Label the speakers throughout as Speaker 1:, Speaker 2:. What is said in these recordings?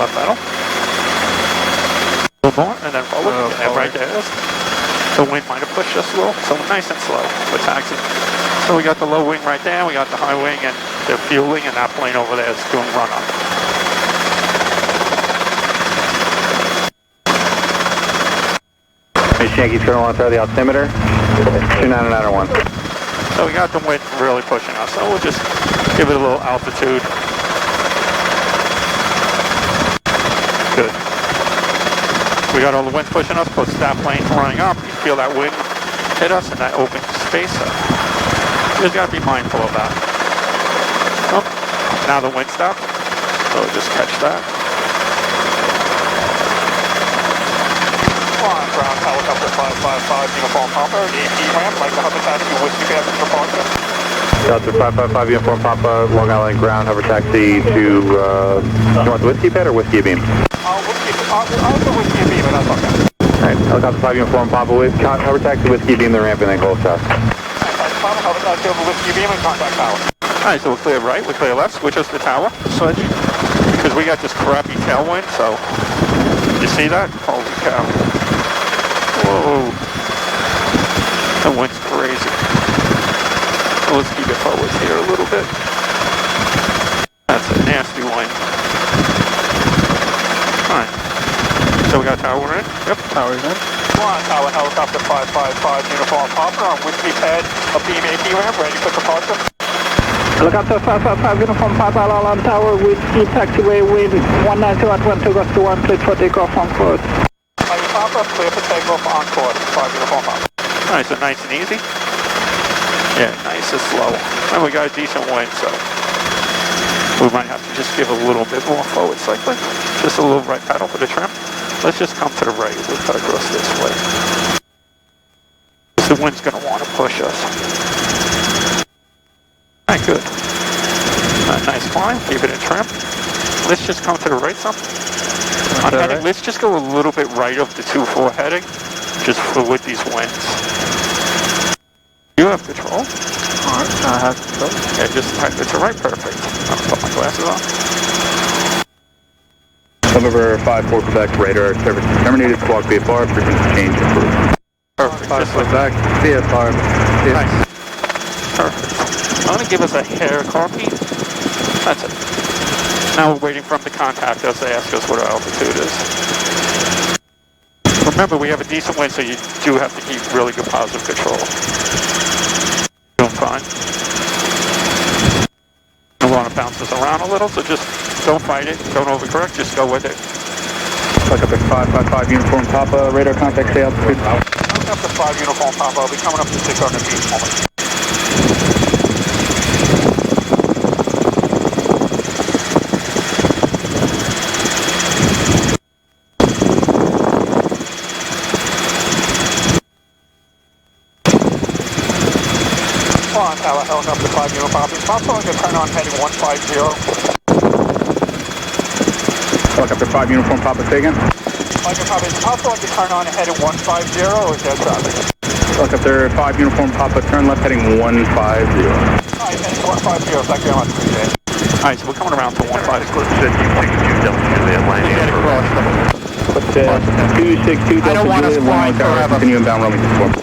Speaker 1: left pedal. A little more, and then forward, and right there it is. The wind might have pushed us a little, so nice and slow for taxi. So we got the low wing right there, we got the high wing, and the fueling, and that plane over there is doing run-up.
Speaker 2: Yankees turn on the altimeter, 29901.
Speaker 1: So we got the wind really pushing us, so we'll just give it a little altitude. Good. We got all the wind pushing us, plus that plane flying up. You feel that wind hit us in that open space. So you just got to be mindful of that. Oh, now the wind stopped, so just catch that. Ground helicopter 555 Uniform Papa, AP ramp, like the hover taxi whiskey pad for departure.
Speaker 2: Delta 555 Uniform Papa, Long Island ground hover taxi to, you want the whiskey pad or whiskey beam?
Speaker 1: I'll do whiskey beam, and that's okay.
Speaker 2: Alright, helicopter 5 Uniform Papa, hover taxi, whiskey beam, the ramp, and then close south.
Speaker 1: Alright, Papa, hover taxi over whiskey beam and contact tower. Alright, so we're clear right, we're clear left, switch us to tower, switch. Because we got this crappy tailwind, so, you see that? Holy cow. Whoa, that wind's crazy. Let's keep it forward here a little bit. That's a nasty wind. Alright, so we got tower in? Yep, tower's in. Come on, tower helicopter 555 Uniform Papa on whiskey pad, a beam AP ramp, ready for departure.
Speaker 3: Helicopter 555 Uniform Papa, all on tower, whiskey taxiway wind 190 to gust to 1, clear for takeoff on course.
Speaker 1: Papa, clear for takeoff on course, 5 Uniform Papa. Alright, so nice and easy. Yeah, nice and slow. And we got a decent wind, so we might have to just give a little bit more forward cycling. Just a little right pedal for the trim. Let's just come to the right. We'll cut across this way. The wind's going to want to push us. Alright, good. Nice climb, keep it in trim. Let's just come to the right some. On heading, right? Let's just go a little bit right of the 2-4 heading, just with these winds. You have control. Alright, I have control. Yeah, just type it to right, perfect. I'll put my glasses on.
Speaker 2: November 54 Quebec, radar service terminated, squawk VFR, frequency change approved.
Speaker 1: Perfect, just like
Speaker 2: Quebec, VFR.
Speaker 1: Nice. Perfect. I'm going to give us a hair copy. That's it. Now we're waiting for them to contact us to ask us what our altitude is. Remember, we have a decent wind, so you do have to keep really good positive control. Doing fine. We want to bounce this around a little, so just don't fight it, don't overcorrect, just go with it.
Speaker 2: Helicopter 555 Uniform Papa, radar contact, say altitude.
Speaker 1: Helicopter 5 Uniform Papa, I'll be coming up to 600 feet moment. Tower helicopter 5 Uniform Papa. It's also going to turn on heading 150.
Speaker 2: Helicopter 5 Uniform Papa, say again.
Speaker 1: It's also going to turn on heading 150 or is there traffic?
Speaker 2: Helicopter 5 Uniform Papa, turn left heading 150.
Speaker 1: Alright, heading 150, thank you very much, appreciate it. Alright, so we're coming around to 150. Get across the
Speaker 2: 262
Speaker 1: I don't want us flying forever.
Speaker 2: Continue inbound roaming support.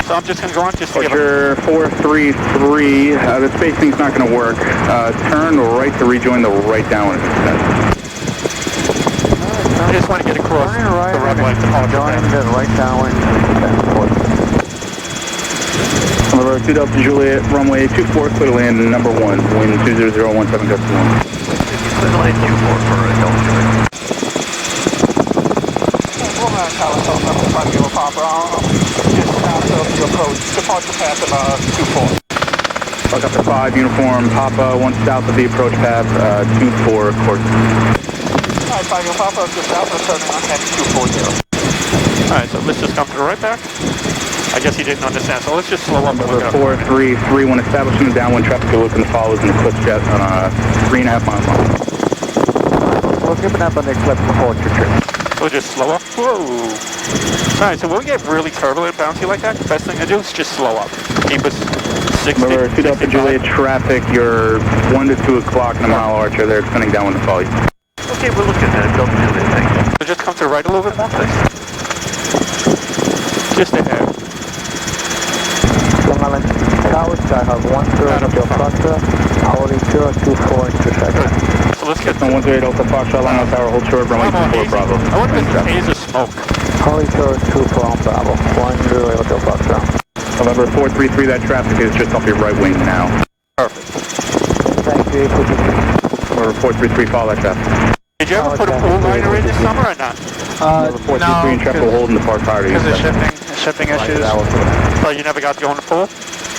Speaker 1: So I'm just going to go on just to give
Speaker 2: Departure 433, the spacing's not going to work. Turn right to rejoin the right downwind.
Speaker 1: I just want to get across the runway to
Speaker 3: join the right downwind.
Speaker 2: Number 2 Delta Juliet, runway 24, clear to land, number 1, wind 20017 gust to 1.
Speaker 4: Clear to land 24 for Delta Juliet.
Speaker 1: Departure path of 24.
Speaker 2: Helicopter 5 Uniform Papa, 1 south of the approach path, 24 course.
Speaker 1: Alright, 5 Uniform Papa, just south of turning on heading 240. Alright, so let's just come to the right back. I guess he didn't understand, so let's just slow up.
Speaker 2: Number 433, when establishing the downwind traffic, you're looking to follow in the Eclipse jet on a 3.5 mile long.
Speaker 3: We're giving up on the Eclipse departure trip.
Speaker 1: We'll just slow up. Whoa. Alright, so when we get really turbulent, bouncy like that, the best thing to do is just slow up. Keep us 60.
Speaker 2: Remember, 2 Delta Juliet traffic, you're 1 to 2 o'clock in a mile archer. They're extending downwind to follow you.
Speaker 4: Okay, we're looking at Delta Juliet, thanks.
Speaker 1: So just come to the right a little bit more, please. Just ahead.
Speaker 3: Long Island Tower, I have 10 Hotel Foxtrot, holding 024 intersection.
Speaker 1: So let's get...
Speaker 2: 138 Delta Foxtrot, Long Island Tower, hold short, runway 24 Bravo.
Speaker 1: I wonder if this haze is smoke.
Speaker 3: Holding 024 on Bravo, 10 Hotel Foxtrot.
Speaker 2: November 433, that traffic is just off your right wing now.
Speaker 1: Perfect.
Speaker 3: Thank you.
Speaker 2: November 433, follow that traffic.
Speaker 1: Did you ever put a pool liner in this summer or not?
Speaker 2: November 433 and traffic will hold in the park prior to you.
Speaker 3: Because of shipping issues.
Speaker 1: So you never got to go in the pool?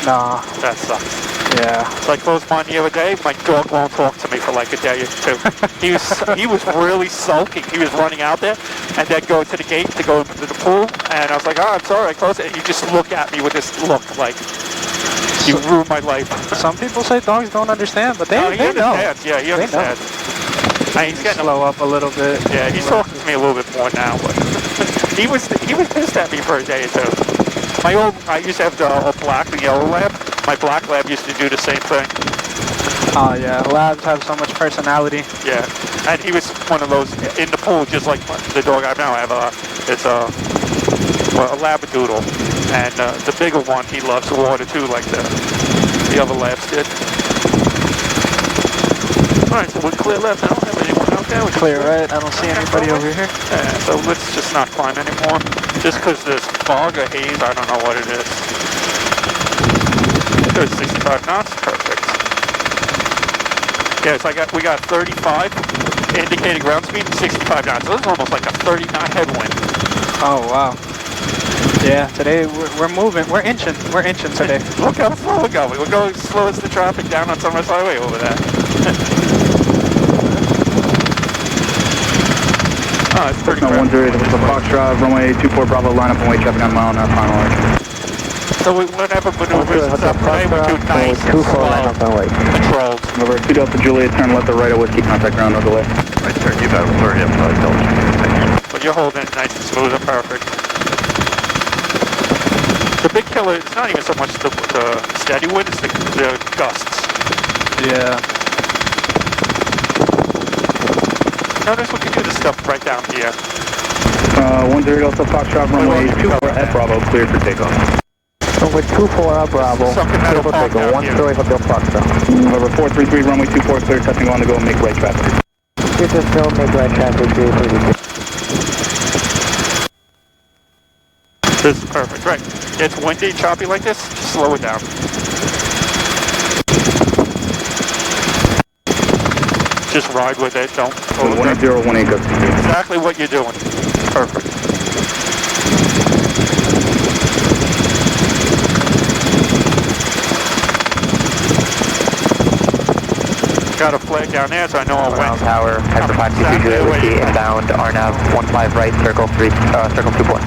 Speaker 3: Nah.
Speaker 1: That sucks.
Speaker 3: Yeah.
Speaker 1: So I closed mine the other day, my dog won't talk to me for like a day or two. He was really sulking. He was running out there and then go to the gate to go into the pool, and I was like, oh, I'm sorry, I closed it. And he just looked at me with this look like, you ruined my life.
Speaker 3: Some people say dogs don't understand, but they
Speaker 1: No, he
Speaker 3: know.
Speaker 1: understands. Yeah, he understands. He's getting
Speaker 3: Slow up a little bit.
Speaker 1: Yeah, he's talking to me a little bit more now, but he was pissed at me for a day or two. I used to have the black and yellow lab. My black lab used to do the same thing.
Speaker 3: Oh yeah, labs have so much personality.
Speaker 1: Yeah, and he was one of those in the pool, just like the dog I now have. It's a labradoodle, and the bigger one, he loves the water too, like the other labs did. All right, so we're clear left. I don't have anyone out there.
Speaker 3: Clear right. I don't see anybody over here.
Speaker 1: Yeah, so let's just not climb anymore. Just because there's fog or haze, I don't know what it is. There's 65 knots, perfect. Yeah, so we got 35 indicated ground speed and 65 knots. So this is almost like a 30 knot headwind.
Speaker 3: Oh wow. Yeah, today we're moving. We're inching today.
Speaker 1: Look how slow we're going. We're going slow as the traffic down on Sunrise Highway over there. Oh, it's pretty
Speaker 2: Cessna 108, this is the Foxtrot, runway 24 Bravo, line up and wait, traffic on mile and final arch.
Speaker 1: So whatever maneuvers is up today, we do nice and slow. Controlled.
Speaker 2: Remember, 2 Delta Juliet, turn left or right at Whiskey, contact ground, no delay.
Speaker 4: Right turn, you got 30 up Delta Juliet, thanks.
Speaker 1: But you're holding it nice and smooth and perfect. The big killer, it's not even so much the steady wind, it's the gusts.
Speaker 3: Yeah.
Speaker 1: Notice we can do this stuff right down here.
Speaker 2: 10 Delta Foxtrot, runway 24 at Bravo, cleared for takeoff.
Speaker 3: Runway 24 at Bravo,
Speaker 1: clear
Speaker 3: for takeoff, 1 Hotel Foxtrot.
Speaker 2: November 433, runway 24 clear, testing on the go, make right traffic.
Speaker 3: This is still make right traffic,
Speaker 1: This is perfect, right. It's windy, choppy like this, just slow it down. Just ride with it, don't go with it.
Speaker 2: 1018 goes to you.
Speaker 1: Exactly what you're doing. Perfect. Got a flag down there, so I know I'll win.
Speaker 5: Tower, Hyper 522 Juliet Whiskey, inbound, RNAV 15 right, circle 2 point.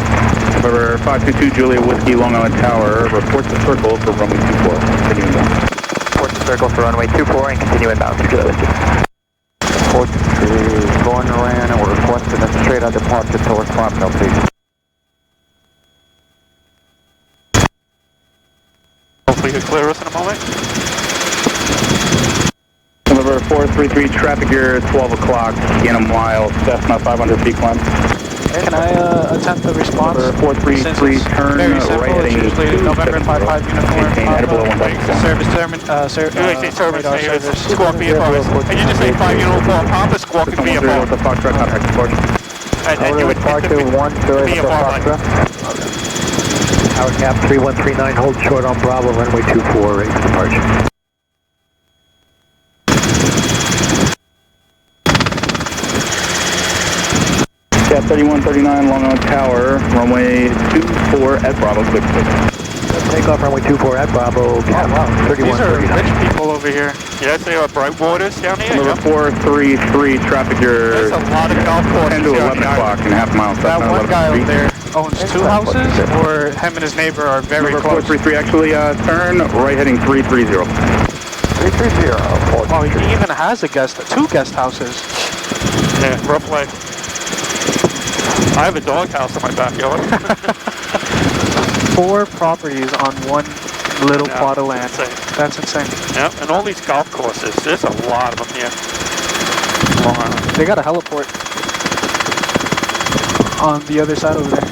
Speaker 2: Remember, 522 Juliet Whiskey, Long Island Tower, report to circle for runway 24. Continue inbound.
Speaker 5: Report to circle for runway 24 and continue inbound to Juliet Whiskey.
Speaker 3: Report to going around and we're requesting a straight out departure towards Farmville, please.
Speaker 1: Hopefully you clear us in a moment.
Speaker 2: November 433, traffic here, 12 o'clock, in a mile, Cessna 500 feet climb.
Speaker 3: Can I attempt the response?
Speaker 2: November 433, turn
Speaker 3: very simple,
Speaker 2: right
Speaker 3: it's
Speaker 2: heading
Speaker 3: usually November 55 uniform.
Speaker 2: Maintain at below 1,000.
Speaker 3: Service
Speaker 1: Service
Speaker 3: radar
Speaker 1: here, squawk VFRs. And you just say 5 uniform Papa, squawk and
Speaker 2: Cessna 10
Speaker 1: VFR.
Speaker 2: Delta Foxtrot, contact departure.
Speaker 1: And you would hit the VFR line.
Speaker 5: Tower cap 3139, hold short on Bravo, runway 24, ready for departure.
Speaker 2: Cap 3139, Long Island Tower, runway 24 at Bravo, clear for takeoff.
Speaker 5: Takeoff, runway 24 at Bravo, cap 3139.
Speaker 3: These are rich people over here.
Speaker 1: Yeah, they are bright waters down here.
Speaker 2: Number 433, traffic here,
Speaker 1: There's a lot of golf courses
Speaker 2: 10 to 11
Speaker 1: down
Speaker 2: o'clock and half mile.
Speaker 3: That
Speaker 2: Cessna
Speaker 3: one
Speaker 2: 11
Speaker 3: guy over
Speaker 2: feet.
Speaker 3: there owns 2 houses, or him and his neighbor are very
Speaker 2: Number
Speaker 3: close.
Speaker 2: 433, actually, turn right heading 330.
Speaker 5: 330,
Speaker 3: Oh, he even has 2 guest houses.
Speaker 1: Yeah, rough life. I have a dog house in my backyard.
Speaker 3: 4 properties on one little
Speaker 1: Yeah,
Speaker 3: plot of land.
Speaker 1: insane.
Speaker 3: That's insane.
Speaker 1: Yep, and all these golf courses, there's a lot of them here. Long Island.
Speaker 3: They got a heliport on the other side over there.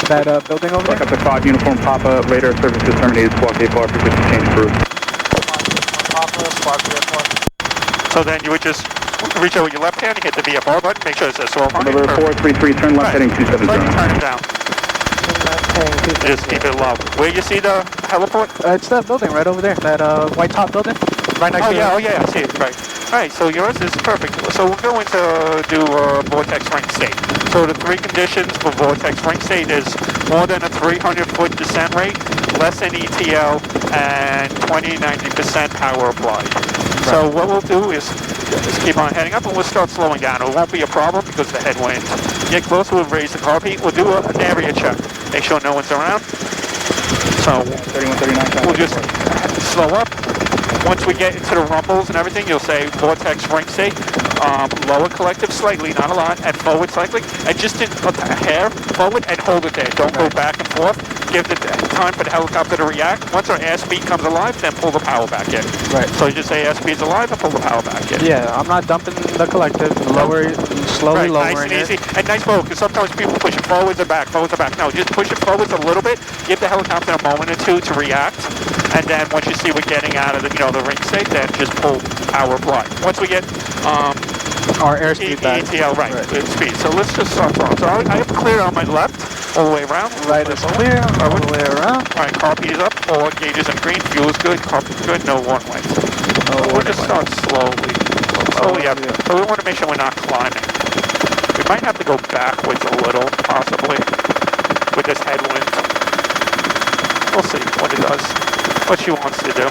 Speaker 3: That building over
Speaker 2: Look
Speaker 3: there.
Speaker 2: up the 5 uniform Papa, radar services terminated, squawk A4, frequency change approved.
Speaker 1: So then you would just reach out with your left hand, hit the VFR button, make sure it says 1200.
Speaker 2: Number 433, turn left heading 270.
Speaker 1: Right, turn it down. Just keep it low. Where you see the heliport?
Speaker 3: It's that building right over there. That white top building. Right next to
Speaker 1: Oh yeah, I see it, right. Alright, so yours is perfect. So we're going to do vortex ring state. So the 3 conditions for vortex ring state is more than a 300-foot descent rate, less than ETL, and 20-90% power applied. Right. So what we'll do is just keep on heading up and we'll start slowing down. It won't be a problem because of the headwind. Get closer, we'll raise the carpet. We'll do an area check. Make sure no one's around. So
Speaker 2: 3139.
Speaker 1: we'll just slow up. Once we get into the rumbles and everything, you'll say vortex ring state, lower collective slightly, not a lot, and forward slightly, and just a hair forward and hold it there. Don't go back and forth. Give the time for the helicopter to react. Once our airspeed comes alive, then pull the power back in.
Speaker 3: Right.
Speaker 1: So you just say airspeed's alive and pull the power back in.
Speaker 3: Yeah, I'm not dumping the collective. Slowly lowering
Speaker 1: nice and easy. And nice forward, because sometimes people push it forwards and back, forwards and back. No, just push it forwards a little bit. Give the helicopter a moment or two to react. And then once you see we're getting out of the, the ring state, then just pull power apply. Once we get
Speaker 3: our airspeed back.
Speaker 1: ETL, right, speed. So let's just start from. So I have clear on my left, all the way around.
Speaker 3: Right is clear, all the way around.
Speaker 1: All right, carpet is up, all gauges in green, fuel is good, carpet is good, no one-way. We'll just start slowly. Slowly up. So we want to make sure we're not climbing. We might have to go backwards a little, possibly, with this headwind. We'll see what it does, what she wants to do.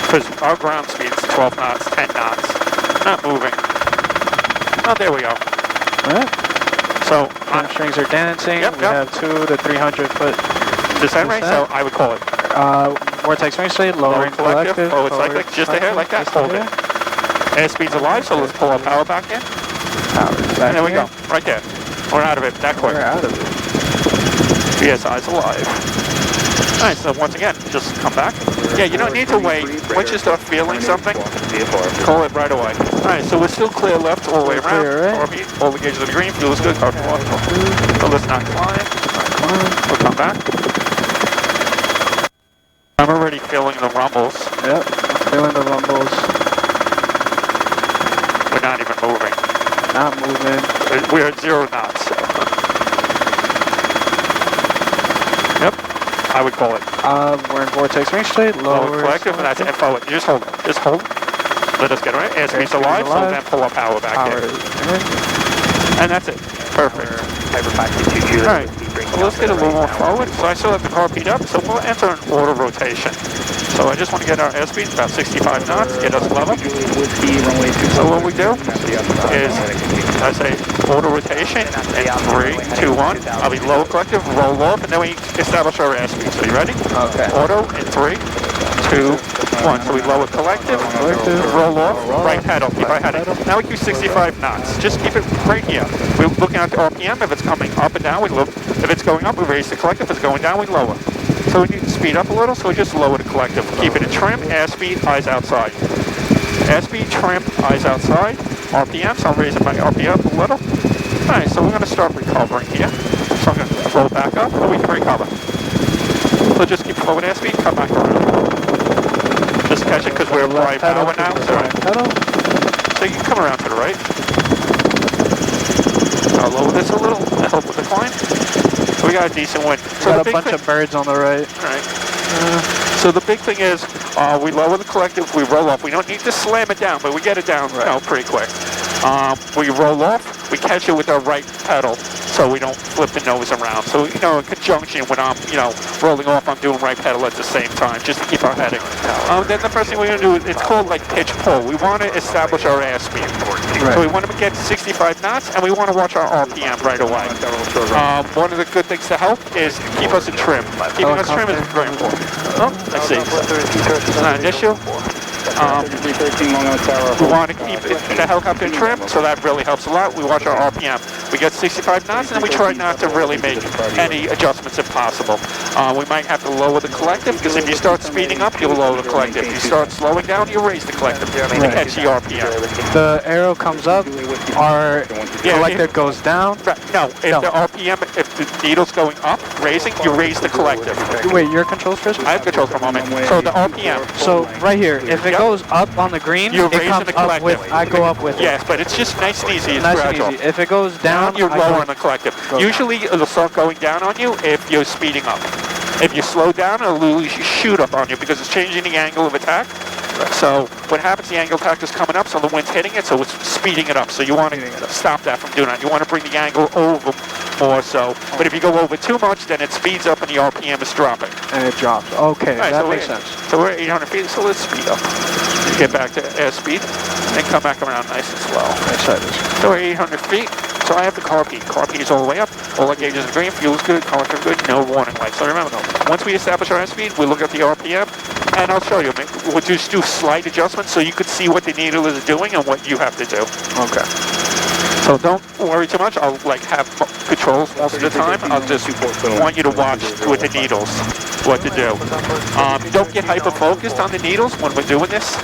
Speaker 1: Because our ground speed is 12 knots, 10 knots. Not moving. Oh, there we go.
Speaker 3: All right.
Speaker 1: So,
Speaker 3: strings are dancing.
Speaker 1: Yep,
Speaker 3: we have 200 to 300 foot
Speaker 1: descent rate, so I would call it.
Speaker 3: Vortex ring state, lowering collective.
Speaker 1: Forward cyclic, just a hair like that, hold it. Airspeed's alive, so let's pull our power back in. And there we go, right there. We're out of it that quick.
Speaker 3: We're out of it.
Speaker 1: VSI's alive. Alright, so once again, just come back. Yeah, you don't need to wait. Once you start feeling something, call it right away. Alright, so we're still clear left all the way around. All the gauges are green, fuel is good, carpet off. So let's not climb. We'll come back. I'm already feeling the rumbles.
Speaker 3: Yep, I'm feeling the rumbles.
Speaker 1: We're not even moving.
Speaker 3: Not moving.
Speaker 1: We're at 0 knots. Yep, I would call it.
Speaker 3: We're in vortex ring state, lower
Speaker 1: collective, and that's it. Forward. Just hold it. Just hold it. Let us get it right. Airspeed's alive, so then pull our power back in. And that's it. Perfect. Alright, so let's get a little more forward. So I still have the car beat up, so we'll enter an auto rotation. So I just want to get our airspeed about 65 knots, get us level. So what we do is, I say auto rotation in 3, 2, 1. I'll be low collective, roll off, and then we establish our airspeed. So you ready?
Speaker 3: Okay.
Speaker 1: Auto in 3, 2, 1. So we lower collective, roll off, right pedal, keep our heading. Now we do 65 knots. Just keep it right here. We're looking at the RPM. If it's coming up and down, we look. If it's going up, we raise the collective. If it's going down, we lower. So we need to speed up a little, so we just lower the collective. Keep it in trim, airspeed, eyes outside. Airspeed, trim, eyes outside. RPM, so I'm raising my RPM a little. Alright, so we're going to start recovering here. So I'm going to roll back up, and we can recover. So just keep forward airspeed, come back around. Just catch it because we're right power now. So you can come around to the right. I'll lower this a little to help with the climb. So we got a decent wind. So
Speaker 3: got a bunch of birds on the right.
Speaker 1: Alright. So the big thing is, we lower the collective, we roll off. We don't need to slam it down, but we get it down pretty quick. We roll off, we catch it with our right pedal, so we don't flip the nose around. So, in conjunction when I'm, rolling off, I'm doing right pedal at the same time, just to keep our heading. Then the first thing we're going to do, it's called like pitch pull. We want to establish our airspeed. Right. So we want to get to 65 knots, and we want to watch our RPM right away. One of the good things to help is keep us in trim. Keeping us trim is very important. Oh, I see. It's not an issue. We want to keep the helicopter in trim, so that really helps a lot. We watch our RPM. We get 65 knots, and then we try not to really make any adjustments if possible. We might have to lower the collective, because if you start speeding up, you'll lower the collective. If you start slowing down, you raise the collective to catch the RPM.
Speaker 6: The arrow comes up, our collective goes down.
Speaker 1: No, if the RPM, if the needle's going up, raising, you raise the collective.
Speaker 6: Wait, your controls first?
Speaker 1: I have controls for a moment. So the RPM.
Speaker 6: So right here, if it goes up on the green,
Speaker 1: You're
Speaker 6: it
Speaker 1: raising
Speaker 6: comes
Speaker 1: the
Speaker 6: up
Speaker 1: collective.
Speaker 6: with, I go up with it.
Speaker 1: Yes, but it's just nice and easy. It's
Speaker 6: Nice
Speaker 1: gradual.
Speaker 6: and easy. If it goes down,
Speaker 1: You're
Speaker 6: I
Speaker 1: lowering
Speaker 6: go,
Speaker 1: the collective.
Speaker 6: go
Speaker 1: Usually it'll start going down on you if you're speeding up. If you slow down, it'll shoot up on you because it's changing the angle of attack. So what happens, the angle of attack is coming up, so the wind's hitting it, so it's speeding it up. So you want to stop that from doing that. You want to bring the angle over more so. But if you go over too much, then it speeds up and the RPM is dropping.
Speaker 6: and it drops. Okay,
Speaker 1: Right,
Speaker 6: that
Speaker 1: so
Speaker 6: makes
Speaker 1: we're-
Speaker 6: sense.
Speaker 1: So we're at 800 feet, so let's speed up. Get back to airspeed, and come back around nice and slow.
Speaker 6: Let's try this.
Speaker 1: So we're 800 feet, so I have the carb heat. Carb heat is all the way up, all our gauges are green, fuel's good, collector's good, no warning lights. So remember, once we establish our airspeed, we look at the RPM, and I'll show you. We'll just do slight adjustments so you can see what the needle is doing and what you have to do.
Speaker 6: Okay.
Speaker 1: So don't worry too much. I'll have controls most of the time. I'll just want you to watch with the needles what to do. Don't get hyper-focused on the needles when we're doing this.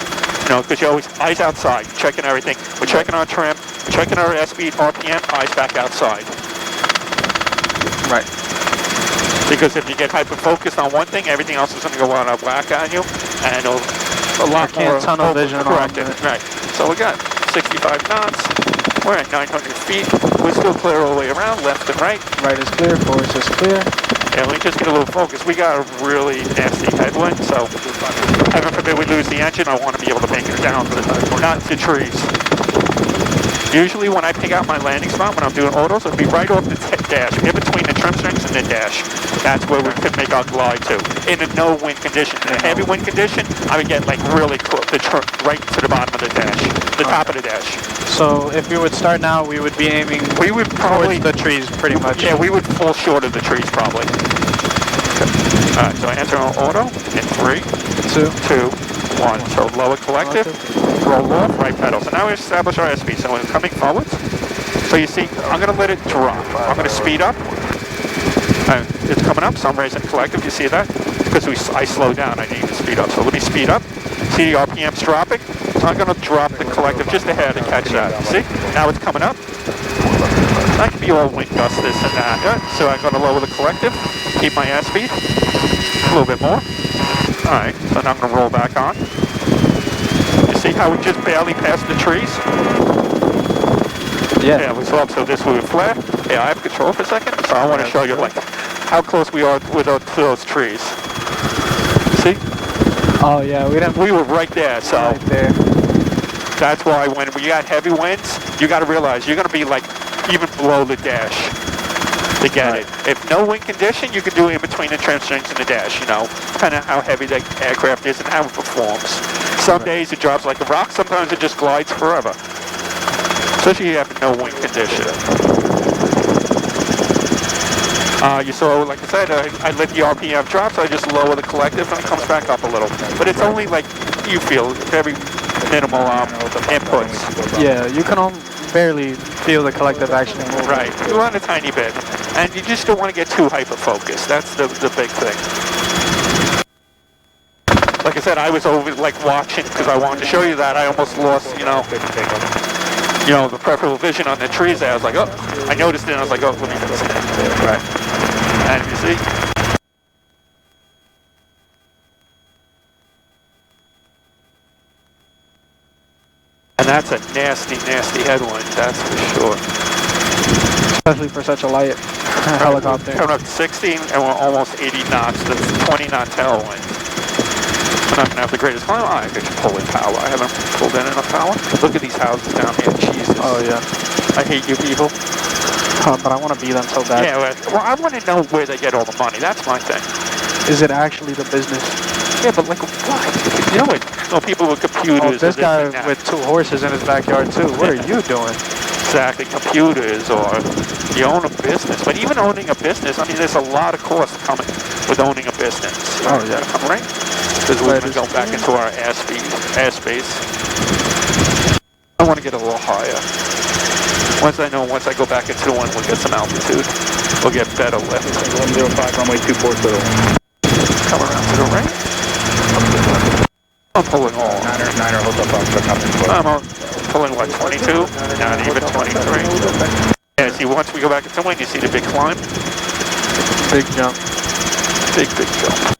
Speaker 1: Because you're always eyes outside, checking everything. We're checking our trim, we're checking our airspeed, RPM, eyes back outside.
Speaker 6: Right.
Speaker 1: Because if you get hyper-focused on one thing, everything else is going to go out of whack on you, and it'll a lot more
Speaker 6: tunnel vision
Speaker 1: corrected. Right. So we got 65 knots. We're at 900 feet. We're still clear all the way around, left and right.
Speaker 6: Right is clear, forward is clear.
Speaker 1: And we just get a little focus. We got a really nasty headwind, so heaven forbid we lose the engine, I want to be able to make it down, not to trees. Usually when I pick out my landing spot, when I'm doing autos, it'll be right off the dash, in between the trim strings and the dash. That's where we can make our glide to, in a no wind condition. In a heavy wind condition, I would get like really close, right to the bottom of the dash, the top of the dash.
Speaker 6: So if we would start now, we would be aiming
Speaker 1: We would probably,
Speaker 6: towards the trees pretty much.
Speaker 1: yeah, we would fall short of the trees probably. Alright, so I enter on auto in 3, 2, 1. So lower collective, roll off, right pedal. So now we establish our airspeed. So we're coming forwards. So you see, I'm going to let it drop. I'm going to speed up. It's coming up, so I'm raising collective. You see that? Because I slow down, I need to speed up. So let me speed up. See the RPM's dropping? So I'm going to drop the collective just ahead to catch that. See? Now it's coming up. That could be all wind gust, this and that. Yeah? So I'm going to lower the collective, keep my airspeed. A little bit more. Alright, so now I'm going to roll back on. You see how we just barely passed the trees? Yeah, we saw up, so this will be flat. Yeah, I have control for a second, so I want to show you like how close we are with those trees. See?
Speaker 6: Oh yeah,
Speaker 1: we were right there, so
Speaker 6: right there.
Speaker 1: That's why when we got heavy winds, you got to realize you're going to be like even below the dash to get it. If no wind condition, you can do it in between the trim strings and the dash, depending on how heavy the aircraft is and how it performs. Some days it drops like a rock, sometimes it just glides forever. Especially if you have no wind condition. You saw, like I said, I let the RPM drop, so I just lower the collective and it comes back up a little. But it's only like, you feel, very minimal inputs.
Speaker 6: Yeah, you can barely feel the collective action.
Speaker 1: Right, you want a tiny bit. And you just don't want to get too hyper-focused. That's the big thing. Like I said, I was over like watching because I wanted to show you that. I almost lost, the peripheral vision on the trees there. I was like, oh, I noticed it and I was like, oh, let me fix it. Right. And you see? And that's a nasty, nasty headwind, that's for sure.
Speaker 6: Especially for such a light helicopter.
Speaker 1: Coming up to 16 and we're almost 80 knots. That's 20 knot tailwind. We're not going to have the greatest climb. I could pull in power. I haven't pulled in enough power. Look at these houses down here. Jesus.
Speaker 6: Oh, yeah.
Speaker 1: I hate you people.
Speaker 6: But I want to be them so bad.
Speaker 1: Yeah, well, I want to know where they get all the money. That's my thing.
Speaker 6: Is it actually the business?
Speaker 1: Yeah, but like, what? You know what? No, people with computers.
Speaker 6: Oh, this guy with 2 horses in his backyard, too. What are you doing?
Speaker 1: Exactly, computers, or you own a business. But even owning a business, I mean, there's a lot of costs coming with owning a business.
Speaker 6: Oh, yeah.
Speaker 1: Right? Because we're going to go back into our airspace. I want to get a little higher. Once I go back into the wind, we'll get some altitude. We'll get better lift.
Speaker 2: 105, runway 24, clear.
Speaker 1: Come around to the right. I'm pulling all.
Speaker 2: Niner, hold up,
Speaker 1: I'm pulling what, 22? Not even 23. Yeah, see, once we go back into wind, you see the big climb?
Speaker 6: Big jump.
Speaker 1: Big jump.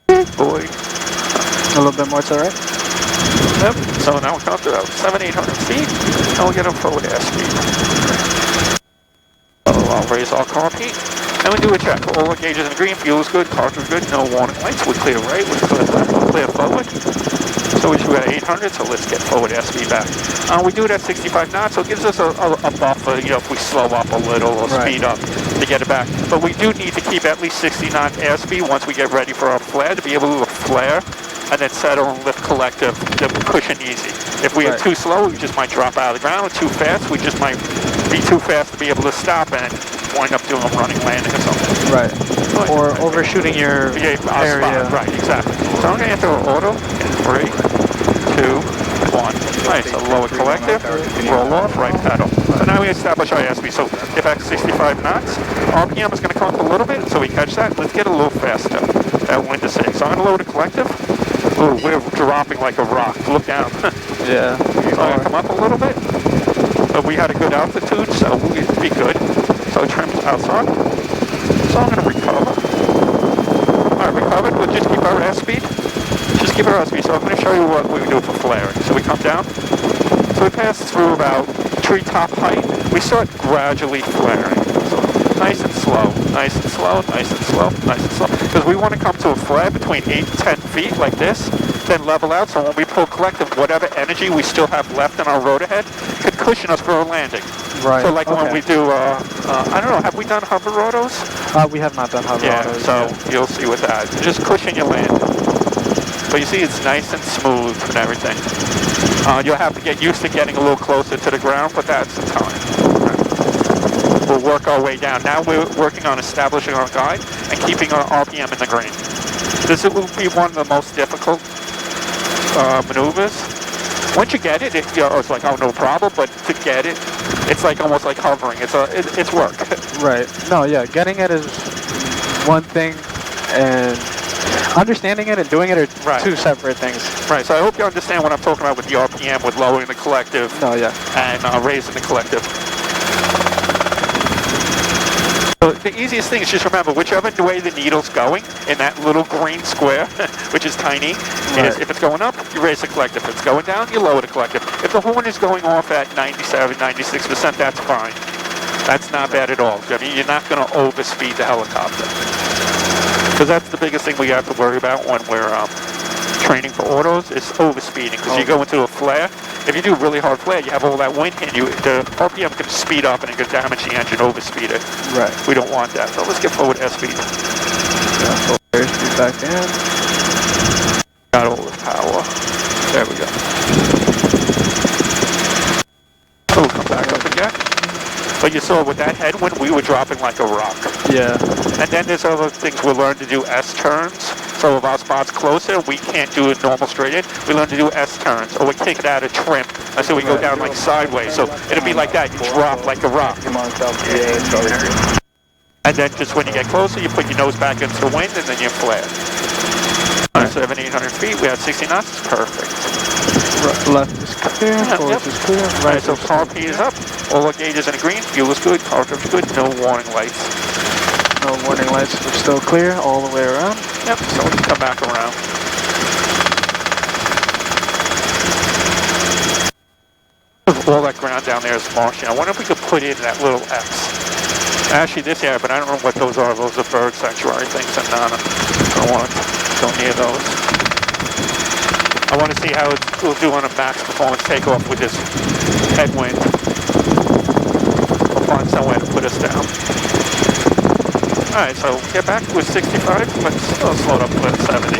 Speaker 1: Big boy.
Speaker 6: A little bit more to the right.
Speaker 1: Yep. So now we're coming to about 700-800 feet, and we'll get a forward airspeed. So I'll raise our car heat, and we do a check. All the gauges in green, fuel is good, cars are good, no warning lights. We clear right, we clear left, we clear forward. So we should be at 800, so let's get forward airspeed back. We do it at 65 knots, so it gives us a buffer, you know, if we slow up a little or speed up to get it back. But we do need to keep at least 60 knot airspeed once we get ready for our flare, to be able to flare and then settle and lift collective, the cushion easy. If we are too slow, we just might drop out of the ground, or too fast, we just might be too fast to be able to stop and wind up doing a running landing or something.
Speaker 6: Right. Or overshooting your area.
Speaker 1: Spot. Right, exactly. So I'm going to enter auto in 3, 2, 1. Nice, so lower collective, roll off, right pedal. So now we establish our airspeed. So if at 65 knots, RPM is going to come up a little bit, so we catch that. Let's get a little faster. That wind is sitting. So I'm going to lower the collective. Ooh, we're dropping like a rock. Look down.
Speaker 6: Yeah.
Speaker 1: So I'm going to come up a little bit. But we had a good altitude, so we'd be good. So trim outside. So I'm going to recover. Alright, recovered. We'll just keep our airspeed. Just keep our airspeed. So I'm going to show you what we do for flaring. So we come down. So we pass through about treetop height. We start gradually flaring. So nice and slow, nice and slow, nice and slow, nice and slow. Because we want to come to a flare between 8 and 10 feet like this, then level out. So when we pull collective, whatever energy we still have left in our rotor head could cushion us for a landing.
Speaker 6: Right.
Speaker 1: So like when we do, I don't know, have we done hover rotos?
Speaker 6: We have not done hover
Speaker 1: Yeah,
Speaker 6: rotos.
Speaker 1: so you'll see with that. Just cushion your landing. But you see it's nice and smooth and everything. You'll have to get used to getting a little closer to the ground, but that's the time. We'll work our way down. Now we're working on establishing our guide and keeping our RPM in the green. This will be one of the most difficult maneuvers. Once you get it, it's like, oh, no problem, but to get it, it's like almost like hovering. It's work.
Speaker 6: Right. No, yeah, getting it is one thing, and understanding it and doing it are two separate things.
Speaker 1: Right, so I hope you understand what I'm talking about with the RPM, with lowering the collective and raising the collective. So the easiest thing is just remember, whichever way the needle's going in that little green square, which is tiny, is if it's going up, you raise the collective. If it's going down, you lower the collective. If the horn is going off at 97, 96%, that's fine. That's not bad at all. I mean, you're not going to overspeed the helicopter. Because that's the biggest thing we have to worry about when we're training for autos, is overspeeding. Because you go into a flare, if you do really hard flare, you have all that wind hitting you, the RPM can speed up and it could damage the engine, overspeed it.
Speaker 6: Right.
Speaker 1: We don't want that. So let's get forward airspeed.
Speaker 6: Yeah, so airspeed back in.
Speaker 1: Got all the power. There we go. Oh, come back up again. But you saw with that headwind, we were dropping like a rock.
Speaker 6: Yeah.
Speaker 1: And then there's other things we learn to do S-turns. So if our spot's closer, we can't do a normal straight in. We learn to do S-turns, or we kick it out of trim. And so we go down like sideways. So it'll be like that. You drop like a rock. And then just when you get closer, you put your nose back into the wind, and then you flare. Alright, so 700-800 feet, we have 60 knots. It's perfect.
Speaker 6: Left is clear, forward is clear.
Speaker 1: Right, so car P is up. All our gauges in the green. Fuel is good. Car is good. No warning lights.
Speaker 6: No warning lights. We're still clear all the way around.
Speaker 1: Yep, so we can come back around. All that ground down there is marshy. I wonder if we could put in that little X. Actually, this area, but I don't know what those are. Those are bird sanctuary things, and I don't want to go near those. I want to see how we'll do on a max performance takeoff with this headwind. We'll find somewhere to put us down. Alright, so get back with 65. Let's slow it up to 70.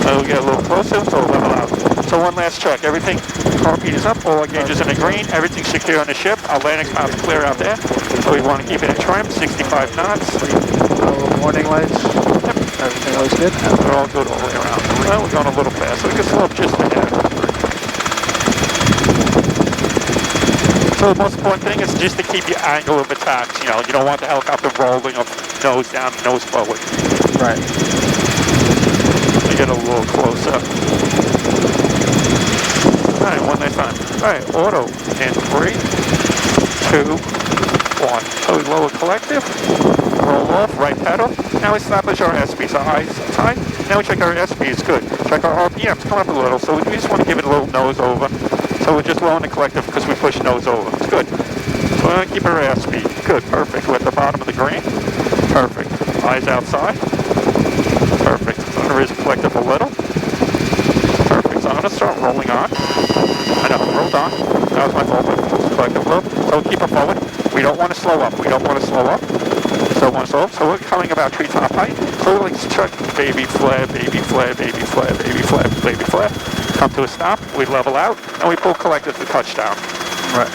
Speaker 1: So we'll get a little closer, so we'll level out. So one last check. Everything, car P is up, all our gauges in the green, everything's secure on the ship. Our landing spots clear out there. So we want to keep it in trim, 65 knots.
Speaker 6: No warning lights.
Speaker 1: Yep.
Speaker 6: Everything looks good.
Speaker 1: And we're all good all the way around. Well, we're going a little fast, so we can slow up just a hair. So So the most important thing is just to keep your angle of attack. You know, you don't want the helicopter rolling up nose down, nose forward.
Speaker 6: Right.
Speaker 1: Let me get a little closer. Alright, one nice time. Alright, auto in 3, 2, 1. So we lower collective, roll off, right pedal. Now we establish our airspeed. So eyes tight. Now we check our airspeed, it's good. Check our RPMs, come up a little. So we just want to give it a little nose over. So we're just lowering the collective because we push nose over. It's good. So we're going to keep our airspeed. Good, perfect. We're at the bottom of the green. Perfect. Eyes outside. Perfect. I'm going to raise the collective a little. Perfect. So I'm going to start rolling on. I know, rolled on. That was my fault. Collective low. So keep it forward. We don't want to slow up. We don't want to slow up. So want to slow up. So we're coming about treetop height. So we're like check baby flare, baby flare, baby flare, baby flare, baby flare. Come to a stop. We level out and we pull collective to touchdown.
Speaker 6: Right.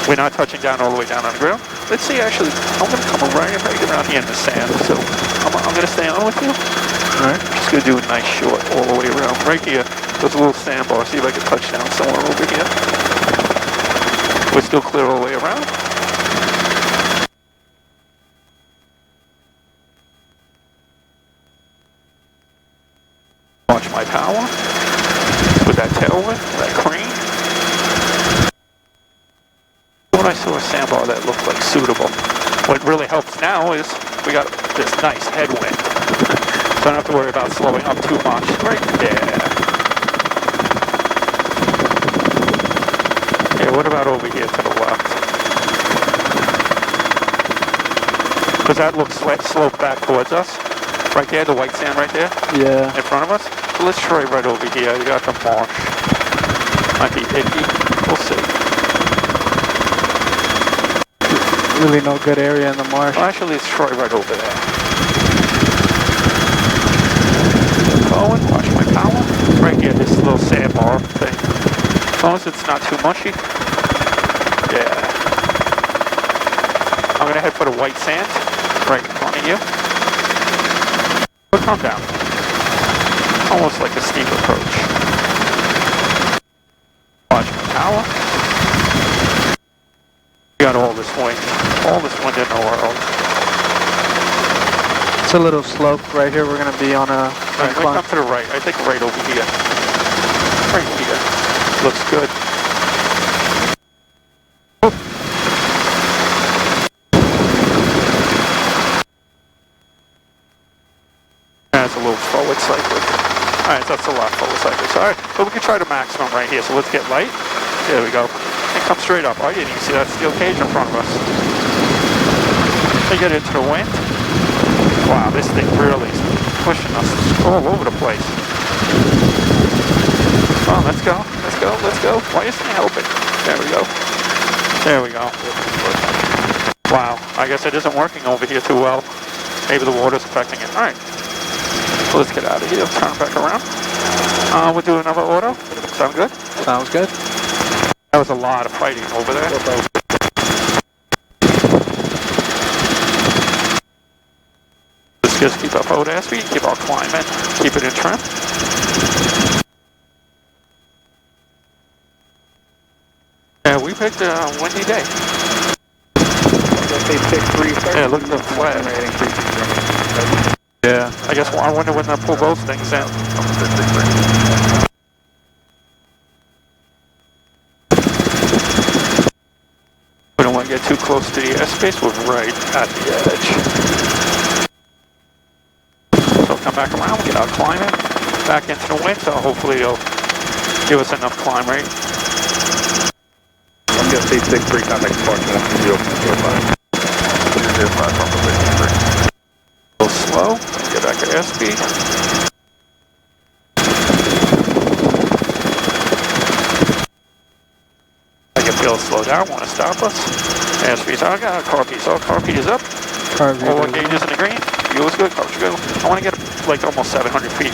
Speaker 1: We're not touching down all the way down on the ground. Let's see, actually, I'm going to come right around here in the sand. So I'm going to stay on with you.
Speaker 6: All right.
Speaker 1: Just going to do a nice short all the way around. Right here, there's a little sandbar. See if I can touch down somewhere over here. We're still clear all the way around. Watch my power with that tailwind, that crane. When I saw a sandbar that looked like suitable. What really helps now is we got this nice headwind. So I don't have to worry about slowing up too much. Right there. Okay, what about over here to the left? Because that looks sloped back towards us. Right there, the white sand right there.
Speaker 6: Yeah.
Speaker 1: In front of us. So let's try right over here. You got the marsh. Might be icky. We'll see.
Speaker 6: Really no good area in the marsh.
Speaker 1: Well, actually, let's try right over there. Forward, watch my power. Right here, this little sandbar thing. As long as it's not too mushy. Yeah. I'm gonna head for the white sand right in front of you. But calm down. Almost like a steep approach. Watch my power. We got all this wind in the world.
Speaker 6: It's a little slope right here. We're going to be on a
Speaker 1: Alright, come to the right. I think right over here. Right here. Looks good. That's a little forward cyclic. Alright, that's a lot forward cyclic. So, alright, but we can try the maximum right here. So let's get light. There we go. And come straight up. I didn't even see that steel cage in front of us. So get into the wind. Wow, this thing really is pushing us all over the place. Oh, let's go. Let's go. Let's go. Why isn't it helping? There we go. There we go. Wow, I guess it isn't working over here too well. Maybe the water's affecting it. Alright. So let's get out of here. Turn back around. We'll do another auto. Sound good?
Speaker 6: Sounds good.
Speaker 1: That was a lot of fighting over there. Let's just keep our forward airspeed, keep our climbing, keep it in trim. Yeah, we picked a windy day. Yeah, look at the flag. Yeah, I guess I wonder when they'll pull those things in. We don't want to get too close to the airspace, we're right at the edge. So come back around, get out climbing, back into the wind, so hopefully it'll give us enough climb rate.
Speaker 2: I'm going to say 6-3, contact departure 120.05.
Speaker 1: A little slow, get back to airspeed. I can feel it slow down, want to stop us. Airspeed, so I got a car piece, all car piece is up. All our gauges in the green, fuel is good, coverage good. I want to get like almost 700 feet.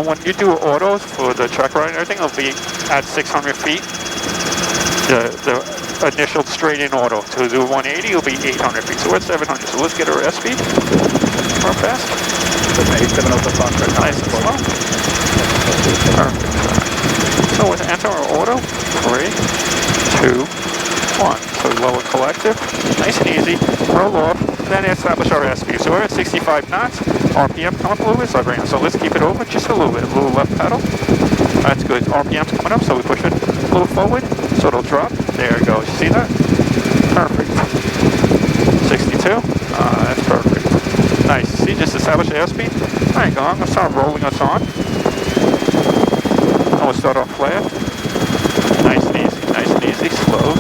Speaker 1: When you do autos for the track ride and everything, it'll be at 600 feet. The initial straight-in auto. To do 180, it'll be 800 feet. So we're at 700. So let's get our airspeed. Run fast. Nice and slow. Perfect. So let's enter our auto. 3, 2, 1. So we lower collective, nice and easy, roll off, then establish our airspeed. So we're at 65 knots, RPM come up a little bit, so let's keep it over just a little bit, a little left pedal. That's good, RPM's coming up, so we push it a little forward, so it'll drop. There it goes, you see that? Perfect. 62, that's perfect. Nice, see, just establish the airspeed. All right, I'm gonna start rolling us on. And we'll start off flare. Nice and easy, slow.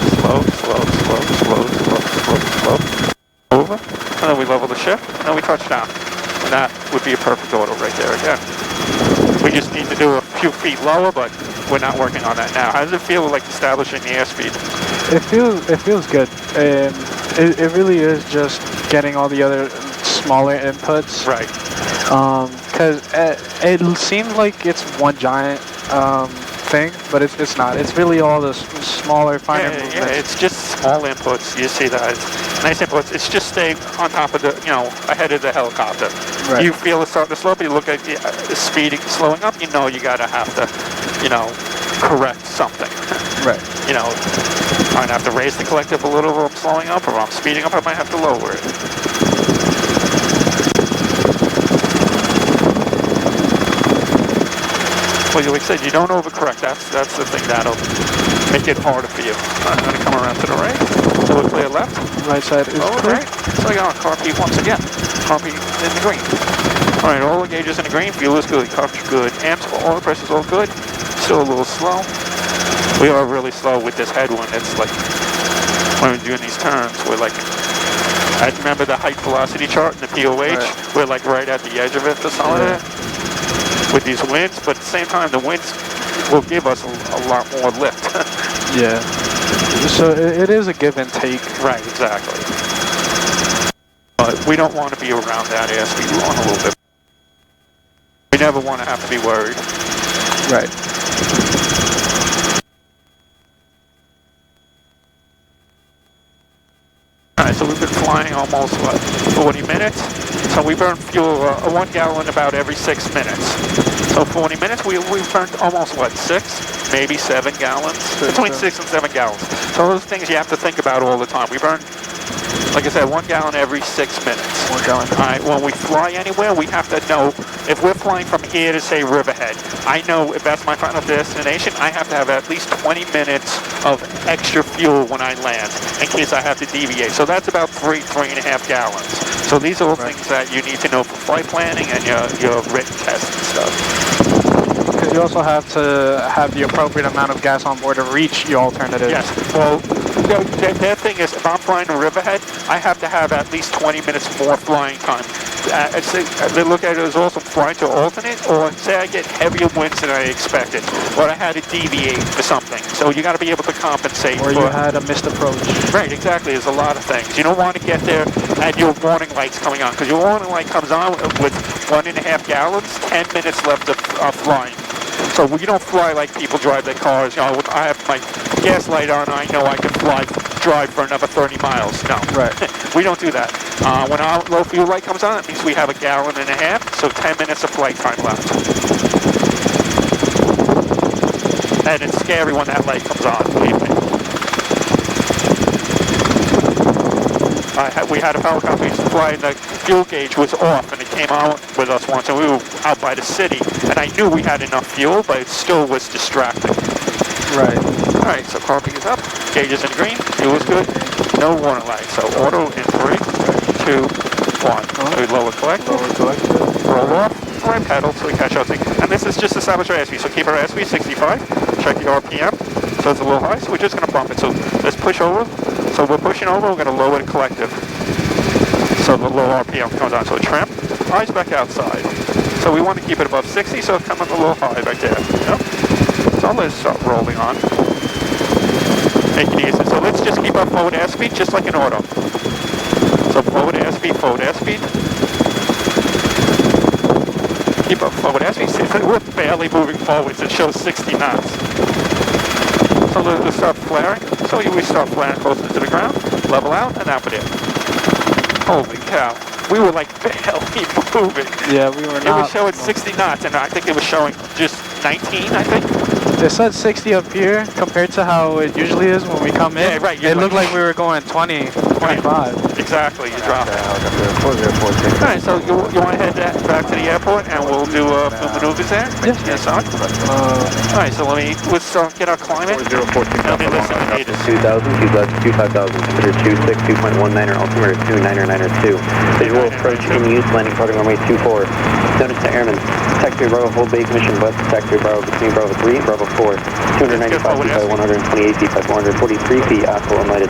Speaker 1: Over, and then we level the ship, and then we touch down. And that would be a perfect auto right there again. We just need to do a few feet lower, but we're not working on that now. How does it feel like establishing the airspeed?
Speaker 6: It feels good. It really is just getting all the other smaller inputs.
Speaker 1: Right.
Speaker 6: Because it seems like it's one giant thing, but it's not. It's really all the smaller, finer movements.
Speaker 1: Yeah, it's just small inputs. You see that? It's nice inputs. It's just staying on top of the, ahead of the helicopter.
Speaker 6: Right.
Speaker 1: You feel it starting to slow up, you look at the speeding, slowing up, you know you gotta have to, correct something.
Speaker 6: Right.
Speaker 1: I might have to raise the collective a little if I'm slowing up, or if I'm speeding up, I might have to lower it. Well, like I said, you don't overcorrect. That's the thing that'll make it harder for you. I'm going to come around to the right. So we'll clear left.
Speaker 6: Right side is clear.
Speaker 1: Right. So I got car P once again. Car P in the green. All right, all the gauges in the green. Fuel is good. Car's good. Amps, oil pressure's all good. Still a little slow. We are really slow with this headwind. It's like when we're doing these turns, we're like, I remember the height velocity chart in the POH. Right. We're like right at the edge of it for some of it. With these winds, but at the same time, the winds will give us a lot more lift.
Speaker 6: Yeah. So it is a give and take.
Speaker 1: Right, exactly. But we don't want to be around that airspeed. We want a little bit. We never want to have to be worried.
Speaker 6: Right.
Speaker 1: Alright, so we've been flying almost, 40 minutes? So we burn fuel, 1 gallon about every 6 minutes. So 40 minutes, we burned almost, 6, maybe 7 gallons? Between 6 and 7 gallons. So those things you have to think about all the time. We burn, like I said, 1 gallon every 6 minutes.
Speaker 6: 1 gallon.
Speaker 1: Alright, when we fly anywhere, we have to know, if we're flying from here to, say, Riverhead, I know if that's my final destination, I have to have at least 20 minutes of extra fuel when I land, in case I have to deviate. So that's about 3.5 gallons. So these are all things that you need to know for flight planning and your written tests and stuff.
Speaker 6: Because you also have to have the appropriate amount of gas on board to reach your alternatives.
Speaker 1: Yes, well, their thing is, if I'm flying to Riverhead, I have to have at least 20 minutes more flying time. They look at it as also flying to alternate, or say I get heavier winds than I expected, or I had to deviate for something. So you got to be able to compensate.
Speaker 6: Or you had a missed approach.
Speaker 1: Right, exactly. There's a lot of things. You don't want to get there and your warning light's coming on, because your warning light comes on with 1.5 gallons, 10 minutes left of flying. So you don't fly like people drive their cars. I have my gas light on, I know I can drive for another 30 miles. No.
Speaker 6: Right.
Speaker 1: We don't do that. When our low fuel light comes on, it means we have 1.5 gallons, so 10 minutes of flight time left. And it's scary when that light comes on, believe me. We had a helicopter used to fly and the fuel gauge was off, and it came on with us once, and we were out by the city, and I knew we had enough fuel, but it still was distracting.
Speaker 6: Right.
Speaker 1: Alright, so carping is up, gauge is in green, fuel is good, no warning light. So auto in 3, 2, 1. We lower collective, roll off, right pedal so we catch our thing. And this is just establish our airspeed, so keep our airspeed 65, check the RPM, so it's a little high, so we're just going to bump it. So let's push over, so we're pushing over, we're going to lower the collective. So the low RPM comes on, so trim, eyes back outside. So we want to keep it above 60, so it's coming a little high right there. So let's start rolling on. Make it easy. So let's just keep our forward airspeed just like an auto. So forward airspeed, forward airspeed. Keep our forward airspeed. See, we're barely moving forwards. It shows 60 knots. So let's start flaring. So we start flaring closer to the ground, level out, and that would it. Holy cow. We were like barely moving.
Speaker 6: Yeah, we were not.
Speaker 1: It was showing 60 knots, and I think it was showing just 19, I think.
Speaker 6: It said 60 up here compared to how it usually is when we come in.
Speaker 1: Yeah, right.
Speaker 6: It looked like we were going 20, 25.
Speaker 1: Exactly, you dropped it.
Speaker 4: Alright,
Speaker 1: Alright, so you want to head back to the airport and we'll do a few maneuvers there? Yes, son. Alright, so let's get our climb in.
Speaker 2: 4046
Speaker 1: Let me listen to meters.
Speaker 7: 2000, 2,000, consider 26, 2.19 or altimeter 2992. Visual approach in use, landing parting runway 24. Notice to airmen, taxi Bravo, hold base mission west, taxi Bravo between Bravo 3 and Bravo 4. 295 feet by 128 feet by 443 feet, ASCO unlighted.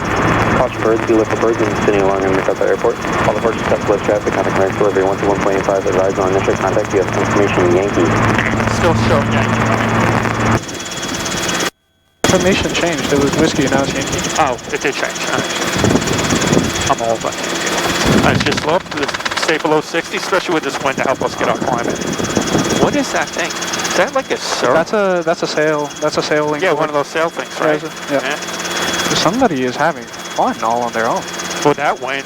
Speaker 7: Caution birds, be left for birds and sitting along in Macauta Airport. All the horses step left traffic, contact clearance delivery 121.85, advise on initial contact, you have information Yankee.
Speaker 1: Still showing Yankee coming.
Speaker 6: Information changed. It was whiskey, now it's Yankee.
Speaker 1: Oh, it did change. I'm old, but alright, just slow up to stay below 60, especially with this wind to help us get our climb in. What is that thing? Is that like a surf?
Speaker 6: That's a sail. That's a sailing.
Speaker 1: Yeah, one of those sail things, right?
Speaker 6: Yeah. Somebody is having fun all on their own.
Speaker 1: With that wind,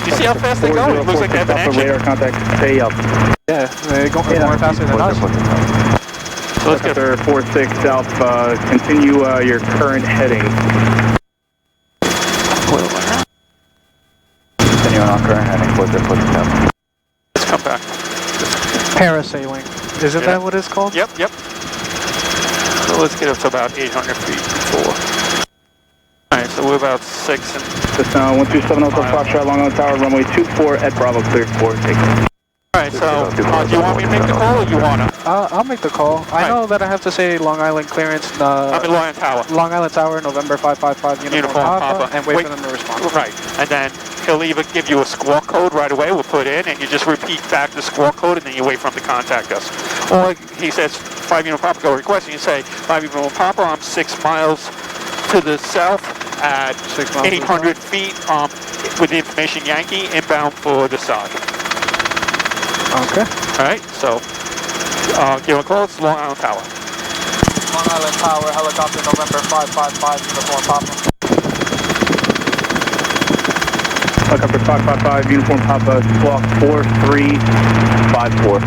Speaker 1: you see how fast they go? It looks like they have an engine.
Speaker 2: Radar contact, stay up.
Speaker 6: Yeah, they go more faster than us.
Speaker 1: So let's get
Speaker 2: After 46 South, continue your current heading. Continue on current heading, 46 South.
Speaker 1: Let's come back.
Speaker 6: Parasailing. Isn't that what it's called?
Speaker 1: Yep. So let's get up to about 800 feet before. Alright, so we're about 6 and...
Speaker 2: Just 127 Hotel Foxtrot, Long Island Tower, runway 24 at Bravo, cleared for take.
Speaker 1: Alright, so do you want me to make the call or you want to?
Speaker 6: I'll make the call. I know that I have to say Long Island clearance.
Speaker 1: I'm in Long Island Tower.
Speaker 6: Long Island Tower, November 555, uniform Papa, and wait for them to respond.
Speaker 1: Right, and then he'll either give you a squawk code right away, we'll put in, and you just repeat back the squawk code, and then you wait for him to contact us. Or he says, 5 Uniform Papa, go request, and you say, 5 Uniform Papa, I'm 6 miles to the south at 800 feet with the information Yankee, inbound for the side.
Speaker 6: Okay.
Speaker 1: Alright, so give him a call, it's Long Island Tower.
Speaker 6: Long Island Tower, helicopter November 555, uniform Papa.
Speaker 2: Helicopter 555, uniform Papa, squawk 4354.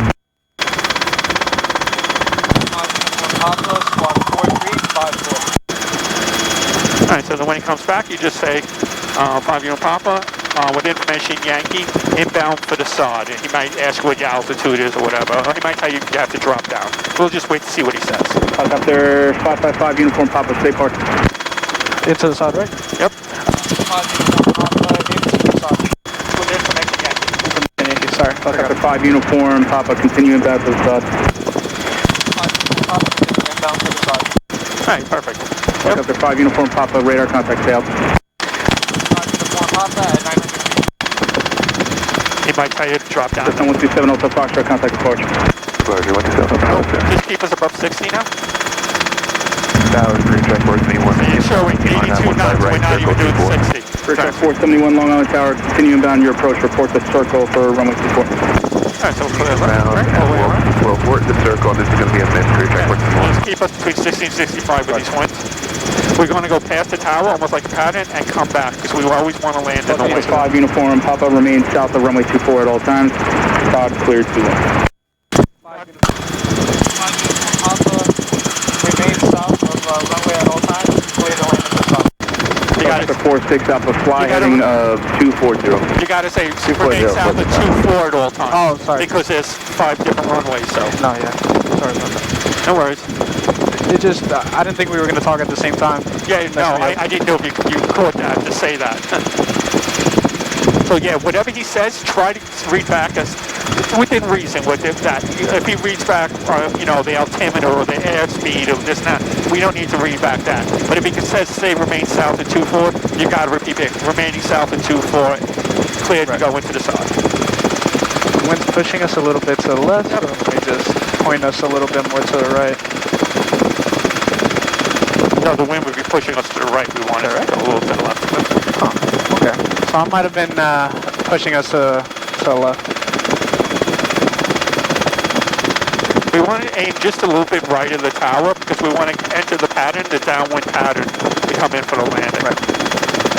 Speaker 6: Papa, squawk 4354.
Speaker 1: Alright, so then when he comes back, you just say 5 Uniform Papa, with information Yankee, inbound for the sod. And he might ask what your altitude is or whatever. Or he might tell you you have to drop down. We'll just wait to see what he says.
Speaker 2: Helicopter 555, uniform Papa, stay parked.
Speaker 6: Into the side, right?
Speaker 1: Yep.
Speaker 6: 5 uniform Papa, into the side.
Speaker 1: With information Yankee.
Speaker 6: Sorry.
Speaker 2: Helicopter 5 uniform Papa, continue inbound to the sod.
Speaker 6: 5 uniform Papa, continue inbound to the side.
Speaker 1: Alright, perfect.
Speaker 2: Helicopter 5 uniform Papa, radar contact failed.
Speaker 6: 5 uniform Papa at 900 feet.
Speaker 1: He might tell you to drop down.
Speaker 2: System 127 Hotel Foxtrot, contact departure.
Speaker 1: Just keep us above 60 now.
Speaker 4: Tower 3, check course, anyone.
Speaker 1: You're showing 82 knots, we're not even doing 60.
Speaker 2: First 471 Long Island Tower, continue inbound your approach, report the circle for runway 24.
Speaker 1: Alright, so we'll put it left,
Speaker 4: Around,
Speaker 1: right? All the way around.
Speaker 4: we'll work the circle, this is going to be a mystery, check course.
Speaker 1: Just keep us between 60 and 65 with these winds. We're going to go past the tower, almost like a pattern, and come back, because we always want to land in the
Speaker 2: Helicopter
Speaker 1: wind.
Speaker 2: 5 uniform Papa, remain south of runway 24 at all times. Sod cleared to 1.
Speaker 6: 5 uniform Papa, remain south of runway at all times. Clear to land in the south.
Speaker 1: You got
Speaker 2: Helicopter 46 Alpha, fly
Speaker 1: You gotta-
Speaker 2: heading of 240.
Speaker 1: You got to say remain south of 24 at all times.
Speaker 6: Oh, sorry.
Speaker 1: Because there's 5 different runways, so
Speaker 6: No, yeah. Sorry about that.
Speaker 1: no worries.
Speaker 6: It just, I didn't think we were going to talk at the same time.
Speaker 1: Yeah, no, I didn't know if you caught that to say that. So yeah, whatever he says, try to read back us within reason with that. If he reads back, the altimeter or the airspeed or this and that, we don't need to read back that. But if he says, say, remain south at 24, you got to repeat it. Remaining south at 24, cleared to go into the side.
Speaker 6: The wind's pushing us a little bit to the left, so let me just point us a little bit more to the right.
Speaker 1: No, the wind would be pushing us to the right. We want it to go a little to the left.
Speaker 6: Oh, okay. So I might have been pushing us to the left.
Speaker 1: We want to aim just a little bit right of the tower because we want to enter the pattern, the downwind pattern, to come in for the landing.
Speaker 6: Right.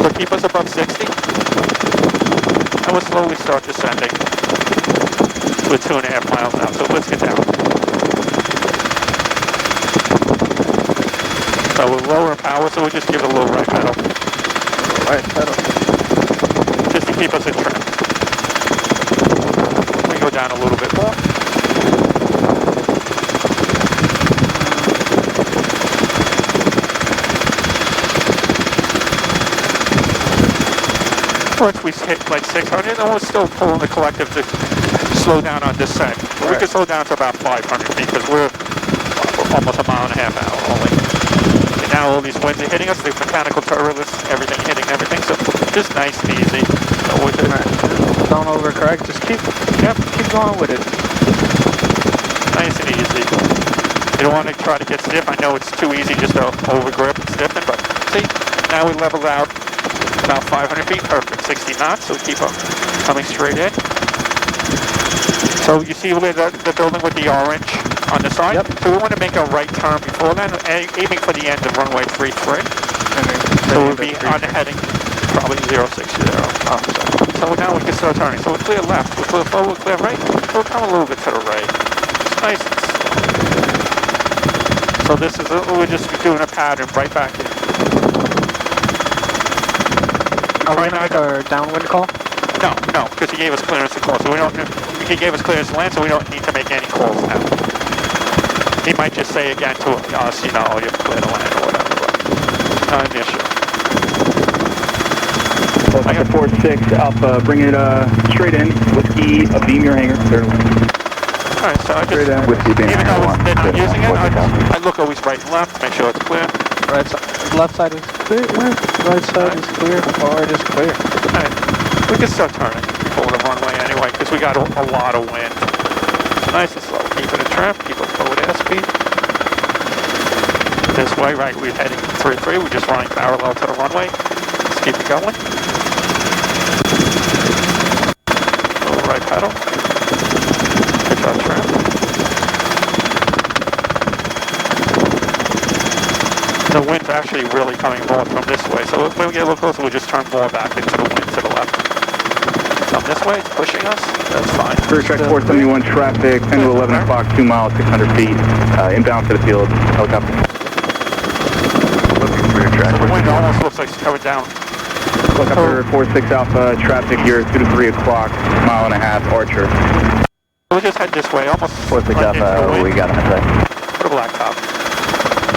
Speaker 1: So keep us above 60. And we'll slowly start descending. We're 2.5 miles now, so let's get down. So we're lower in power, so we'll just give it a little right pedal.
Speaker 6: Right pedal.
Speaker 1: Just to keep us in trim. We go down a little bit more. Once we hit like 600, then we're still pulling the collective to slow down on descent. We can slow down to about 500 feet because we're almost a mile and a half an hour only. And now all these winds are hitting us, the mechanical turbulence, everything hitting everything, so just nice and easy. So we're just,
Speaker 6: Don't overcorrect, just keep going with it.
Speaker 1: nice and easy. You don't want to try to get stiff. I know it's too easy just to overgrip and stiffen, but see, now we leveled out about 500 feet, perfect, 60 knots, so we keep on coming straight in. So you see where the building with the orange on the side?
Speaker 6: Yep.
Speaker 1: So we want to make a right turn before then, aiming for the end of runway 33. So we'll be on the heading probably 060. So now we can start turning. So we're clear left, we're clear forward, we're clear right. So we'll come a little bit to the right. It's nice and slow. So this is, we're just doing a pattern right back in.
Speaker 6: Are we gonna make our downwind call?
Speaker 1: No, because he gave us clearance to call, so we don't. He gave us clearance to land, so we don't need to make any calls now. He might just say again to us, you know, you're clear to land or whatever. But not an issue.
Speaker 2: I got 4-6 Alpha, bring it straight in. Whiskey, beam your hangar.
Speaker 1: All right, so I just
Speaker 2: Whiskey beam
Speaker 1: even though they're not using it,
Speaker 2: hangar.
Speaker 1: I look always right and left, make sure it's clear.
Speaker 6: Right side, left side is clear. Right side is clear. Forward is clear.
Speaker 1: All right, we can start turning before the runway anyway, because we got a lot of wind. Nice and slow. Keep it in trim. Keep it forward airspeed. This way, right? We're heading 33. We're just running parallel to the runway. Let's keep it going. Little right pedal. Push our trim. The wind's actually really coming more from this way, so if we get a little closer, we'll just turn more back into the wind to the left. Come this way, it's pushing us, that's fine.
Speaker 2: First track 471 traffic, 10 to 11 o'clock, 2 miles, 600 feet, inbound to the field, helicopter.
Speaker 4: Looking for your track.
Speaker 1: The wind almost looks like it's coming down.
Speaker 2: Helicopter 46 Alpha, traffic here, 2 to 3 o'clock, mile and a half, Archer.
Speaker 1: We'll just head this way, almost.
Speaker 7: 46 Alpha, we got him inside.
Speaker 1: Put a black top.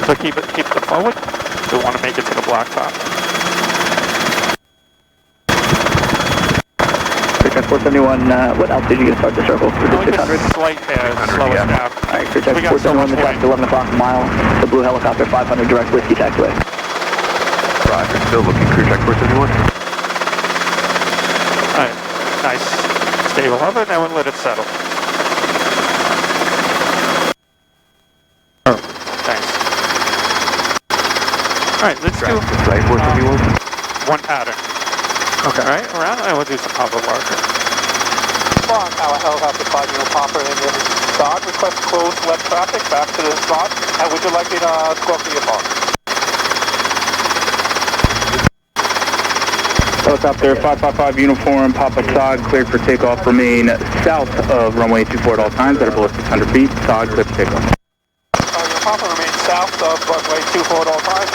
Speaker 1: So keep it forward. We want to make it to the black top.
Speaker 7: Track 471, what altitude are you going to start the circle?
Speaker 1: Only
Speaker 7: 600?
Speaker 1: just slight hair, slow us down.
Speaker 7: Alright, Track
Speaker 1: We got so
Speaker 7: 471,
Speaker 1: much
Speaker 7: the track
Speaker 1: wind.
Speaker 7: 11 o'clock mile, the blue helicopter 500 direct whiskey taxiway.
Speaker 4: Roger, still looking crew track 471.
Speaker 1: Alright, nice. Stable hover, now we'll let it settle. Oh, thanks. Alright, let's do
Speaker 4: Flight 471.
Speaker 1: one pattern. Okay. Alright, around, and we'll do some hopper marker. Spawn, our helicopter 5 popper in your start. Request close left traffic back to the spot. And would you like me to squawk to your phone?
Speaker 2: Helicopter 555 uniform, Papa SOG, cleared for takeoff, remain south of runway 24 at all times, at or below 600 feet, SOG, cleared for takeoff.
Speaker 1: Your popper remains south of runway 24 at all times.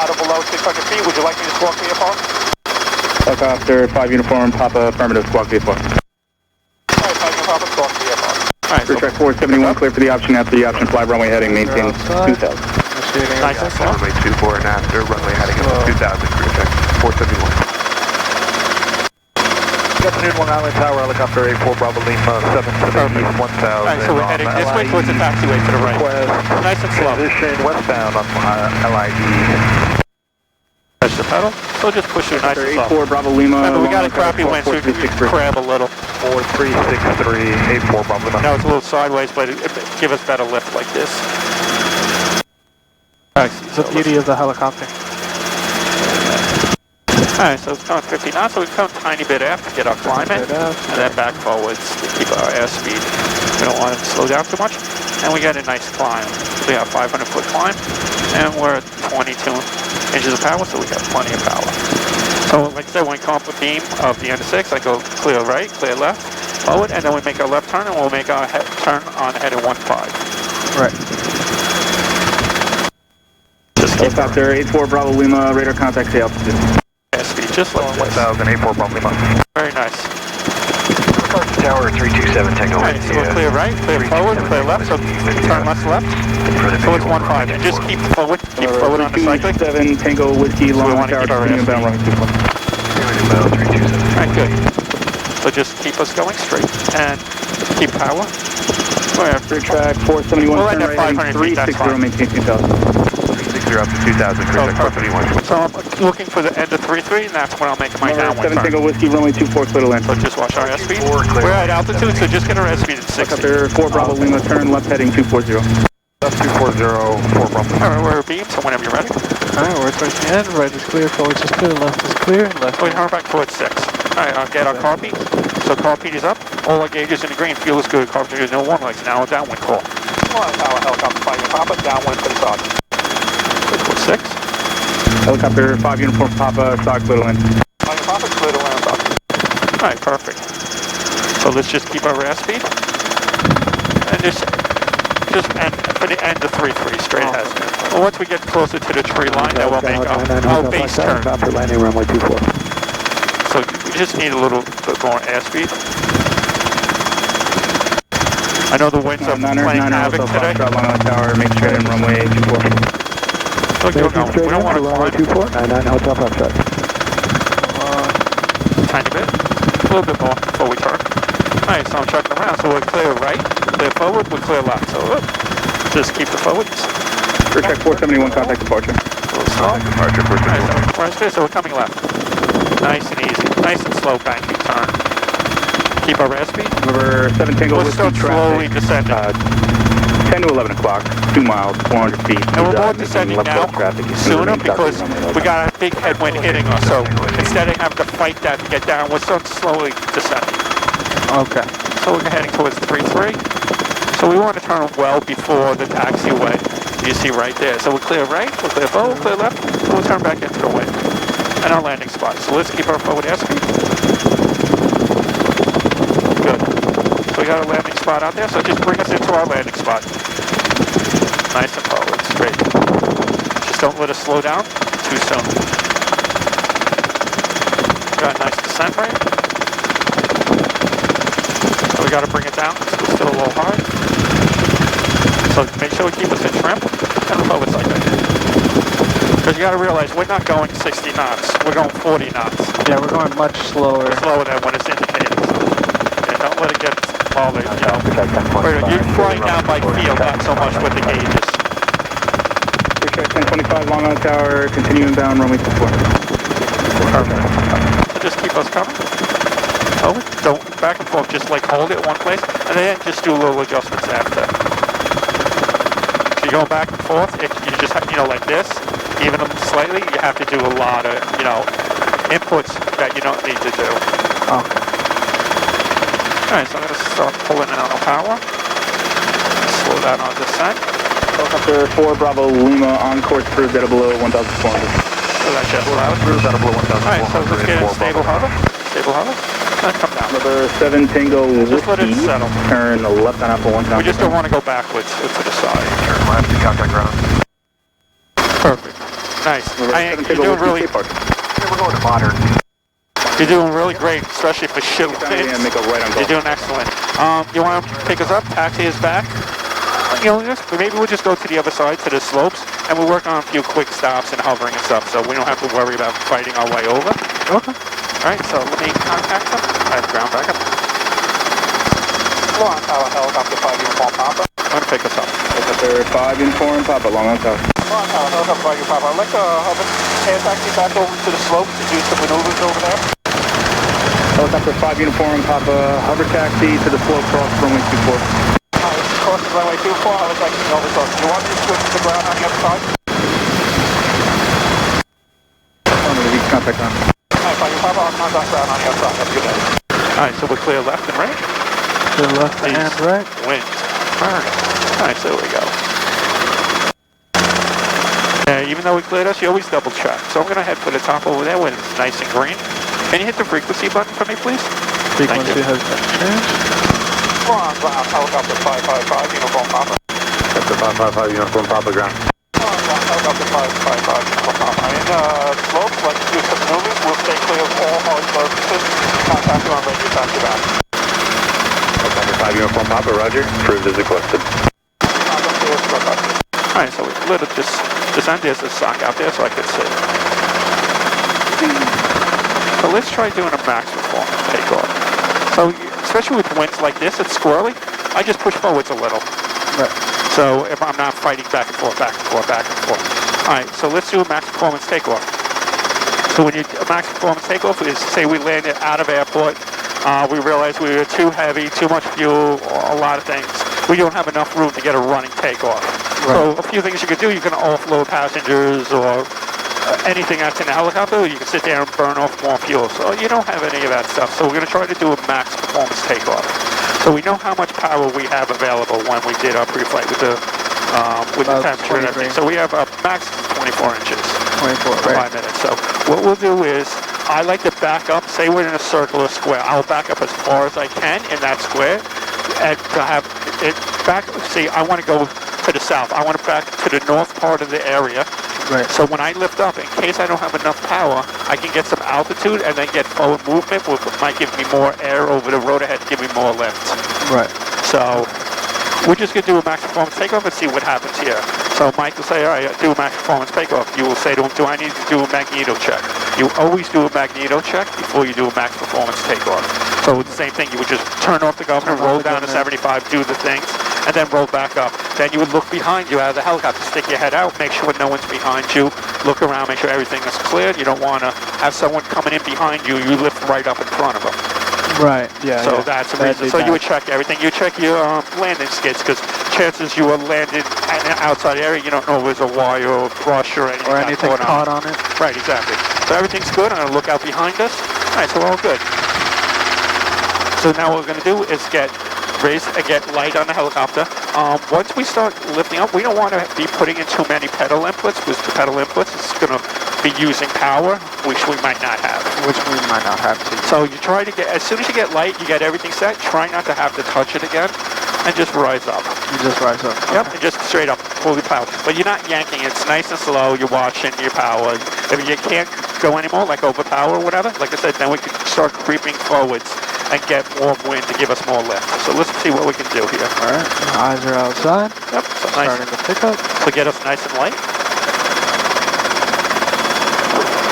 Speaker 1: Out of below 600 feet, would you like me to squawk to your phone?
Speaker 2: Helicopter 5 uniform, Papa affirmative, squawk vehicle.
Speaker 1: Alright, 5 Papa, squawk to your phone. Alright,
Speaker 2: Crew track 471, clear for the option, after the option, fly runway heading, maintain 2000.
Speaker 1: nice and slow.
Speaker 4: Runway 24 and after, runway heading up to 2000, crew track 471. Good afternoon, Long Island Tower, helicopter 84 Bravo Lima, 7 to the east, 1000.
Speaker 1: Alright, so we're heading this way towards the taxiway to the right. Nice and slow.
Speaker 4: Position westbound on LID.
Speaker 1: Touch the pedal. So just push it nice and slow.
Speaker 2: 84 Bravo Lima.
Speaker 1: Remember, we got a crappy wind, so we can crab a little.
Speaker 4: 4363, 84 Bravo Lima.
Speaker 1: Now it's a little sideways, but it give us better lift like this. Alright,
Speaker 6: The beauty of the helicopter.
Speaker 1: Alright, so it's going 50 knots, so we've come a tiny bit after to get our climb in, and then back forwards to keep our airspeed. We don't want to slow down too much, and we got a nice climb. We got a 500-foot climb, and we're at 22 inches of power, so we got plenty of power. So like I said, when we come up a beam of the end of 6, I go clear right, clear left, forward, and then we make our left turn, and we'll make our turn on heading 15.
Speaker 6: Right.
Speaker 1: Just
Speaker 2: Helicopter 84 Bravo Lima, radar contact to altitude.
Speaker 1: Airspeed, just like this.
Speaker 4: 1084 Bravo Lima.
Speaker 1: Very nice.
Speaker 4: Tower 327 Tango.
Speaker 1: Alright, so we're clear right, clear forward, clear left, so turn left to left. So it's 1-5, and just keep forward on the cycling.
Speaker 2: 7 Tango Whiskey, long tower, continuing bound runway 24.
Speaker 1: Alright, good. So just keep us going straight, and keep power.
Speaker 2: Clear track 471,
Speaker 1: we'll
Speaker 2: turn
Speaker 1: end at
Speaker 2: right,
Speaker 1: 500 feet, that's
Speaker 2: 360,
Speaker 1: fine.
Speaker 2: maintain 2000.
Speaker 4: 360 up to 2000, clear track 471.
Speaker 1: So I'm looking for the end of 3-3, and that's when I'll make my downwind
Speaker 2: 7
Speaker 1: turn.
Speaker 2: Tango Whiskey, runway 24, clear to land.
Speaker 1: So just watch our airspeed. We're at altitude, so just get our airspeed at 60.
Speaker 2: Helicopter 4 Bravo Lima, turn left heading 240.
Speaker 4: That's 240, 4 Bravo.
Speaker 1: Alright, we're beam, so whenever you're ready.
Speaker 6: Alright, we're towards the end. Right is clear, forward is clear, left is clear, left.
Speaker 1: Wait, hover back towards 6. Alright, I'll get our carpet. So carpet is up. All our gauges in the green. Fuel is good. Carpet is no warning lights. Now a downwind call. Helicopter 5 Papa, downwind to the side. Towards 6.
Speaker 2: Helicopter 5 Uniform Papa, stock clear to land.
Speaker 1: 5 Papa, clear to land up. Alright, perfect. So let's just keep our airspeed. And just end for the end of 3-3 straight ahead. Well, once we get closer to the tree line, then we'll make our base turn.
Speaker 7: landing runway 24.
Speaker 1: So we just need a little bit more airspeed. I know the winds are playing havoc today.
Speaker 2: Long on the tower, make straight in runway 24.
Speaker 1: Look, we don't want to climb.
Speaker 7: 2499 Hotel Foxtrot.
Speaker 1: Tiny bit. A little bit more before we turn. Alright, so I'm checking around. So we're clear right, clear forward, we're clear left. So just keep the forwards.
Speaker 2: Clear track 471, contact departure.
Speaker 1: A little slow.
Speaker 4: Departure,
Speaker 1: Alright, so we're coming left. Nice and easy. Nice and slow banking turn. Keep our airspeed.
Speaker 2: Number 7 Tango
Speaker 1: We'll
Speaker 2: Whiskey
Speaker 1: start slowly
Speaker 2: traffic.
Speaker 1: descending.
Speaker 2: 10 to 11 o'clock, 2 miles, 400 feet.
Speaker 1: And we're more descending now sooner because we got a big headwind hitting us. So instead of having to fight that to get down, we're starting slowly descending.
Speaker 6: Okay.
Speaker 1: So we're heading towards 3-3. So we want to turn well before the taxiway. You see right there. So we're clear right, we're clear forward, we're clear left. So we'll turn back into the wind. And our landing spot. So let's keep our forward airspeed. Good. So we got a landing spot out there. So just bring us into our landing spot. Nice and forward, straight. Just don't let us slow down too soon. Got a nice descent rate. So we got to bring it down because we're still a little high. So make sure we keep us in trim and the forward side. Because you got to realize we're not going 60 knots. We're going 40 knots.
Speaker 6: Yeah, we're going much slower.
Speaker 1: Slower than when it's indicated. Yeah, don't let it get bothered, you know. You're flying down by feel, not so much with the gauges.
Speaker 2: Clear track 1025, long on the tower, continuing bound, runway 24.
Speaker 1: Perfect. So just keep us coming. Over. Don't back and forth. Just like hold it one place, and then just do little adjustments after. So you go back and forth. If you just have, like this, even them slightly, you have to do a lot of, inputs that you don't need to do.
Speaker 6: Okay.
Speaker 1: All right, so I'm going to start pulling in on the power. Slow down our descent.
Speaker 2: Helicopter 4 Bravo Lima on course cruise at below 1,400.
Speaker 1: So that's just loud.
Speaker 4: Cruise out of below 1,400.
Speaker 1: All right, so let's get in stable hover. Stable hover. And come down.
Speaker 2: Number 7 Tango
Speaker 1: Just let it
Speaker 2: Whiskey,
Speaker 1: settle.
Speaker 2: turn left on Apple 1,000.
Speaker 1: We just don't want to go backwards to the side.
Speaker 4: Turn left to contact ground.
Speaker 1: Perfect. Nice.
Speaker 2: Number 7
Speaker 1: You're
Speaker 2: Tango
Speaker 1: doing
Speaker 2: Whiskey,
Speaker 1: really,
Speaker 2: Cape Park.
Speaker 4: We're going to modern.
Speaker 1: you're doing really great, especially for shit winds.
Speaker 2: Make a right on
Speaker 1: You're
Speaker 2: golf.
Speaker 1: doing excellent. You want to pick us up? Taxi is back. Maybe we'll just go to the other side, to the slopes, and we'll work on a few quick stops and hovering and stuff, so we don't have to worry about fighting our way over.
Speaker 6: Okay.
Speaker 1: All right, so let me contact them. I have ground backup. Long tower, helicopter 5 Uniform Papa. I'm going to pick us up.
Speaker 2: Helicopter 5 Uniform Papa, long on tower.
Speaker 1: Long tower, helicopter 5 Uniform Papa. I'd like to have a air taxi back over to the slopes to do some maneuvers over there.
Speaker 2: Helicopter 5 Uniform Papa, hover taxi to the slope cross runway 24.
Speaker 1: Cross the runway 24, I was like, no, do you want me to switch to the ground on the other side?
Speaker 2: Contact on.
Speaker 1: Alright, 5 Uniform Papa, I'll contact ground on the other side. Have a good day. Alright, so we're clear left and right.
Speaker 6: To the left
Speaker 1: Please.
Speaker 6: and right.
Speaker 1: Wind. Burning. Alright, so there we go. Even though we cleared us, you always double check. So I'm going to head for the top over there when it's nice and green. Can you hit the frequency button for me, please?
Speaker 6: Frequency has been changed.
Speaker 1: Ground, helicopter 555, Uniform Papa.
Speaker 4: Helicopter 555, Uniform Papa ground.
Speaker 1: Ground, Helicopter 555, in slopes, let's do some maneuvers. We'll stay clear of all hard surfaces. Contact you on radio taxi back.
Speaker 2: Helicopter 5 Uniform Papa, roger. Approved as requested.
Speaker 1: Alright, so we let it just descend. There's a sock out there so I could see. So let's try doing a max performance takeoff. So, especially with winds like this, it's squirrely. I just push forwards a little.
Speaker 6: Right.
Speaker 1: So if I'm not fighting back and forth, back and forth, back and forth. Alright, so let's do a max performance takeoff. So when you a max performance takeoff is, say we landed out of airport, we realized we were too heavy, too much fuel, a lot of things. We don't have enough room to get a running takeoff. Right. So a few things you could do, you can offload passengers or anything that's in the helicopter. You can sit there and burn off more fuel. So you don't have any of that stuff. So we're going to try to do a max performance takeoff. So we know how much power we have available when we did our pre-flight with the temperature and everything. So we have a max 24 inches.
Speaker 6: 24,
Speaker 1: for
Speaker 6: right.
Speaker 1: 5 minutes. So what we'll do is, I like to back up, say we're in a circle or square, I'll back up as far as I can in that square, and to have it back, see, I want to go to the south. I want to back to the north part of the area.
Speaker 6: Right.
Speaker 1: So when I lift up, in case I don't have enough power, I can get some altitude and then get forward movement, which might give me more air over the road ahead, give me more lift.
Speaker 6: Right.
Speaker 1: So we're just going to do a max performance takeoff and see what happens here. So Mike will say, all right, do a max performance takeoff. You will say to him, do I need to do a magneto check? You always do a magneto check before you do a max performance takeoff. So it's the same thing. You would just turn off the governor, roll down to 75, do the things, and then roll back up. Then you would look behind you out of the helicopter, stick your head out, make sure no one's behind you, look around, make sure everything is cleared. You don't want to have someone coming in behind you, you lift right up in front of them.
Speaker 6: Right, yeah.
Speaker 1: So that's the reason. So you would check everything. You check your landing skids, because chances you are landed in an outside area, you don't know if there's a wire or brush or anything.
Speaker 6: Or anything caught on it.
Speaker 1: Right, exactly. So everything's good. I'm going to look out behind us. All right, so we're all good. So now what we're going to do is get light on the helicopter. Once we start lifting up, we don't want to be putting in too many pedal inputs, because the pedal inputs is going to be using power, which we might not have. So you try to get, as soon as you get light, you get everything set, try not to have to touch it again, and just rise up.
Speaker 6: You just rise up.
Speaker 1: Yep, and just straight up, pull the power. But you're not yanking, it's nice and slow, you're watching your power. If you can't go anymore, like overpower or whatever, like I said, then we can start creeping forwards and get more wind to give us more lift. So let's see what we can do here.
Speaker 6: All right, eyes are outside.
Speaker 1: Yep, so nice.
Speaker 6: Starting to pick up.
Speaker 1: So get us nice and light.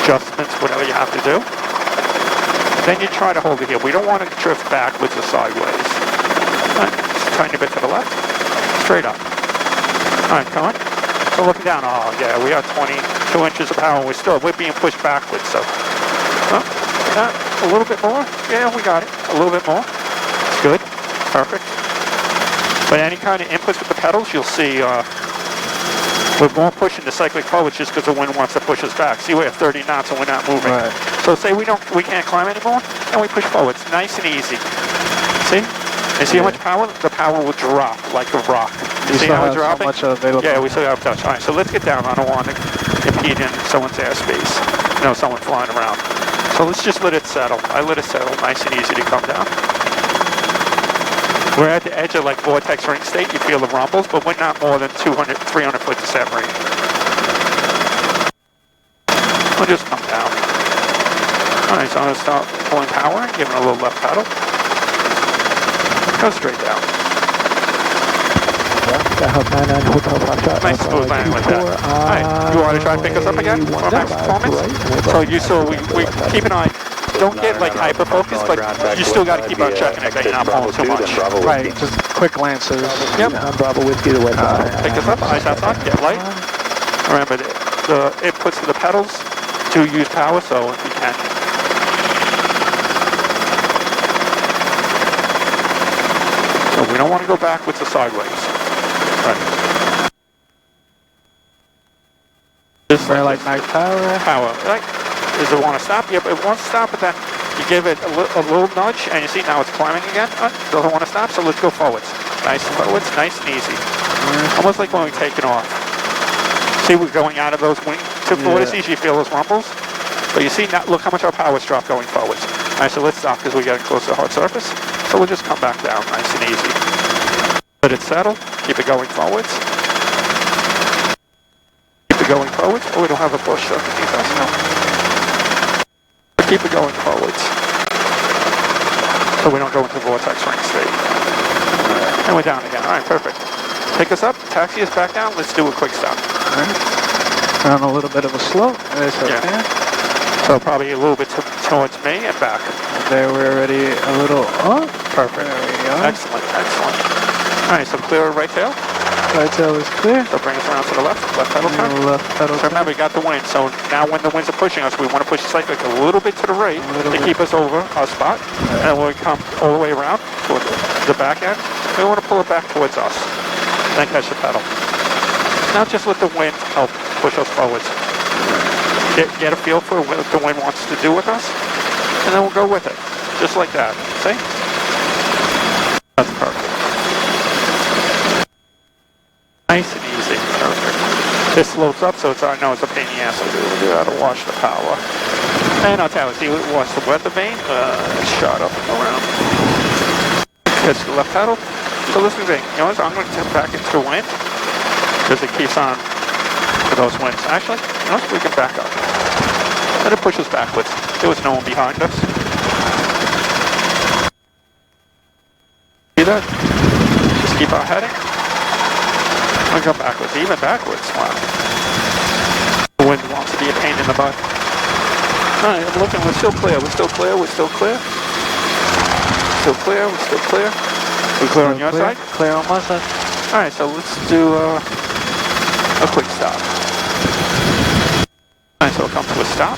Speaker 1: Adjustments, whatever you have to do. Then you try to hold it here. We don't want to drift backwards or sideways. All right, just tiny bit to the left. Straight up. All right, come on. So looking down. Oh, yeah, we are 22 inches of power. We're being pushed backwards. So, a little bit more. Yeah, we got it. A little bit more. It's good. Perfect. But any kind of inputs with the pedals, you'll see we're more pushing the cyclic forward just because the wind wants to push us back. See, we're at 30 knots and we're not moving.
Speaker 6: Right.
Speaker 1: So say we can't climb anymore, and we push forward. It's nice and easy. See? You see how much power? The power will drop like a rock. You see how it's dropping?
Speaker 6: So much available.
Speaker 1: Yeah, we still have touch. All right, so let's get down. I don't want to impede in someone's airspace. Someone flying around. So let's just let it settle. I let it settle nice and easy to come down. We're at the edge of like vortex ring state. You feel the rumbles, but we're not more than 200, 300 foot descent rate. We'll just come down. All right, so I'm going to start pulling power, giving a little left pedal. Go straight down. Nice smooth landing with that. All right, you want to try and pick us up again for max performance? So you saw we keep an eye. Don't get like hyper focused, but you still got to keep on checking it that you're not pulling too much.
Speaker 6: Right, just quick glances.
Speaker 1: Yep. Bravo whiskey to pick us up, eyes outside, get light. Remember the inputs to the pedals to use power, so if you can. So we don't want to go backwards or sideways. Right.
Speaker 6: Just for like nice power.
Speaker 1: Power, right? Does it want to stop? Yeah, but it wants to stop, but then you give it a little nudge, and you see now it's climbing again. Doesn't want to stop, so let's go forwards. Nice and forwards, nice and easy. Almost like when we're taking off. See, we're going out of those wing to vortices, you feel those rumbles. But you see, now, look how much our power's dropped going forwards. All right, so let's stop because we're getting close to the hard surface. So we'll just come back down, nice and easy. Let it settle, keep it going forwards. Keep it going forwards, or we don't have a bush underneath us now. Keep it going forwards. So we don't go into vortex ring state. And we're down again. All right, perfect. Pick us up, taxi us back down. Let's do a quick stop.
Speaker 6: All right. On a little bit of a slope. It's okay.
Speaker 1: Yeah. So probably a little bit towards me and back.
Speaker 6: There we're already a little up.
Speaker 1: Perfect.
Speaker 6: There we go.
Speaker 1: Excellent, excellent. All right, so clear right tail.
Speaker 6: Right tail is clear.
Speaker 1: So bring us around to the left pedal turn.
Speaker 6: Left pedal
Speaker 1: So remember, we got the wind. So now when the winds are pushing us, we want to push the cyclic a little bit to the right to keep us over our spot. Right. And when we come all the way around toward the back end, we want to pull it back towards us. Then catch the pedal. Now just let the wind help push us forwards. Get a feel for what the wind wants to do with us, and then we'll go with it. Just like that. See? That's perfect. Nice and easy. Perfect. This slopes up, so I know it's a pain in the ass to do. We gotta watch the power. And I'll tell you, see, watch the weather vane. Shut up and go around. Catch the left pedal. So listen to the thing. You know what? I'm going to tip back into the wind because it keeps on for those winds. Actually, you know what? We can back up. Let it push us backwards. There was no one behind us. See that? Just keep our heading. And go backwards. Even backwards. Wow. The wind wants to be a pain in the butt. Alright, I'm looking. We're still clear. We're still clear. We're still clear. Still clear. We're still clear. We clear on your side?
Speaker 6: Clear on my side.
Speaker 1: Alright, so let's do a quick stop. Alright, so we'll come to a stop.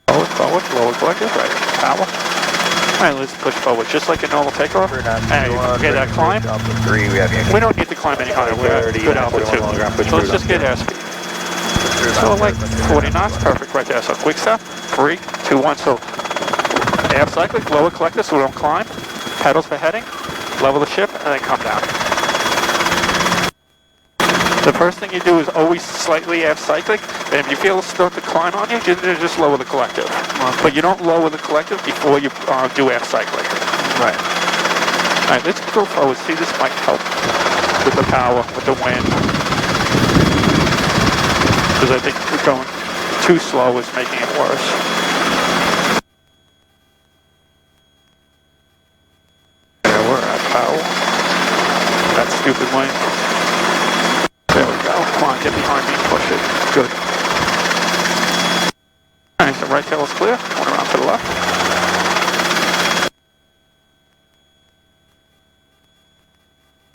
Speaker 1: Forward, forward, lower collective, right, power. Alright, let's push forward, just like a normal takeoff. Hey, get that climb. We don't need to climb any higher, we're at good altitude. So let's just get airspeed. So like 40 knots, perfect right there. So quick stop, 3, 2, 1, so air cyclic, lower collector so we don't climb, pedals for heading, level the ship, and then come down. The first thing you do is always slightly air cyclic, and if you feel it start to climb on you, just lower the collective. Okay. But you don't lower the collective before you do air cyclic. Right. Alright, let's go forward. See, this might help with the power, with the wind. Because I think we're going too slow is making it worse. That stupid lane. There we go. Come on, get behind me and push it. Good. Alright, so right tail is clear. One around to the left.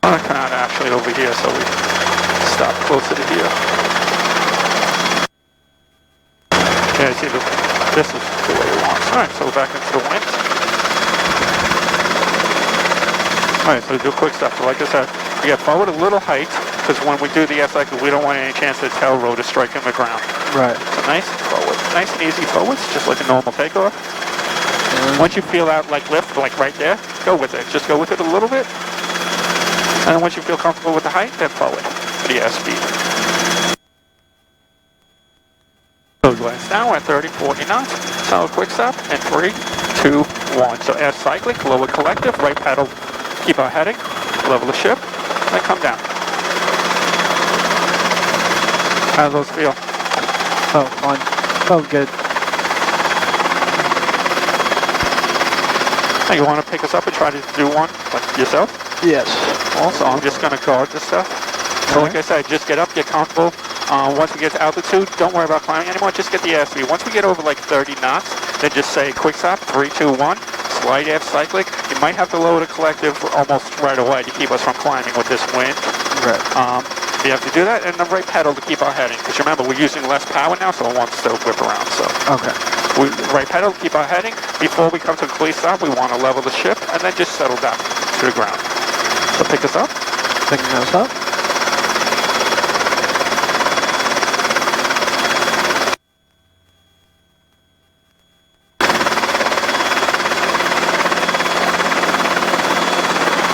Speaker 1: I'm going to come out actually over here so we stop closer to here. Yeah, see, this is the way we want. Alright, so we're back into the wind. Alright, so we do a quick stop. So like I said, we get forward a little height, because when we do the air cycle, we don't want any chance of the tail rotor striking the ground. Right. So nice forward. Nice and easy forwards, just like a normal takeoff. Once you feel that like lift, like right there, go with it. Just go with it a little bit. And then once you feel comfortable with the height, then forward for the airspeed. So glass down, we're at 30, 40 knots. So a quick stop, and 3, 2, 1. So air cyclic, lower collective, right pedal. Keep our heading, level the ship, and come down. How do those feel?
Speaker 6: Oh, fun. Felt good.
Speaker 1: Hey, you want to pick us up and try to do one like yourself?
Speaker 6: Yes.
Speaker 1: Also, I'm just going to guard this stuff. So like I said, just get up, get comfortable. Once we get to altitude, don't worry about climbing anymore, just get the airspeed. Once we get over like 30 knots, then just say quick stop, 3, 2, 1, slight air cyclic. You might have to lower the collective almost right away to keep us from climbing with this wind. Right. You have to do that, and the right pedal to keep our heading. Because remember, we're using less power now, so it wants to whip around. So okay. Right pedal to keep our heading. Before we come to a complete stop, we want to level the ship, and then just settle down to the ground. So pick us up.
Speaker 6: Picking us up.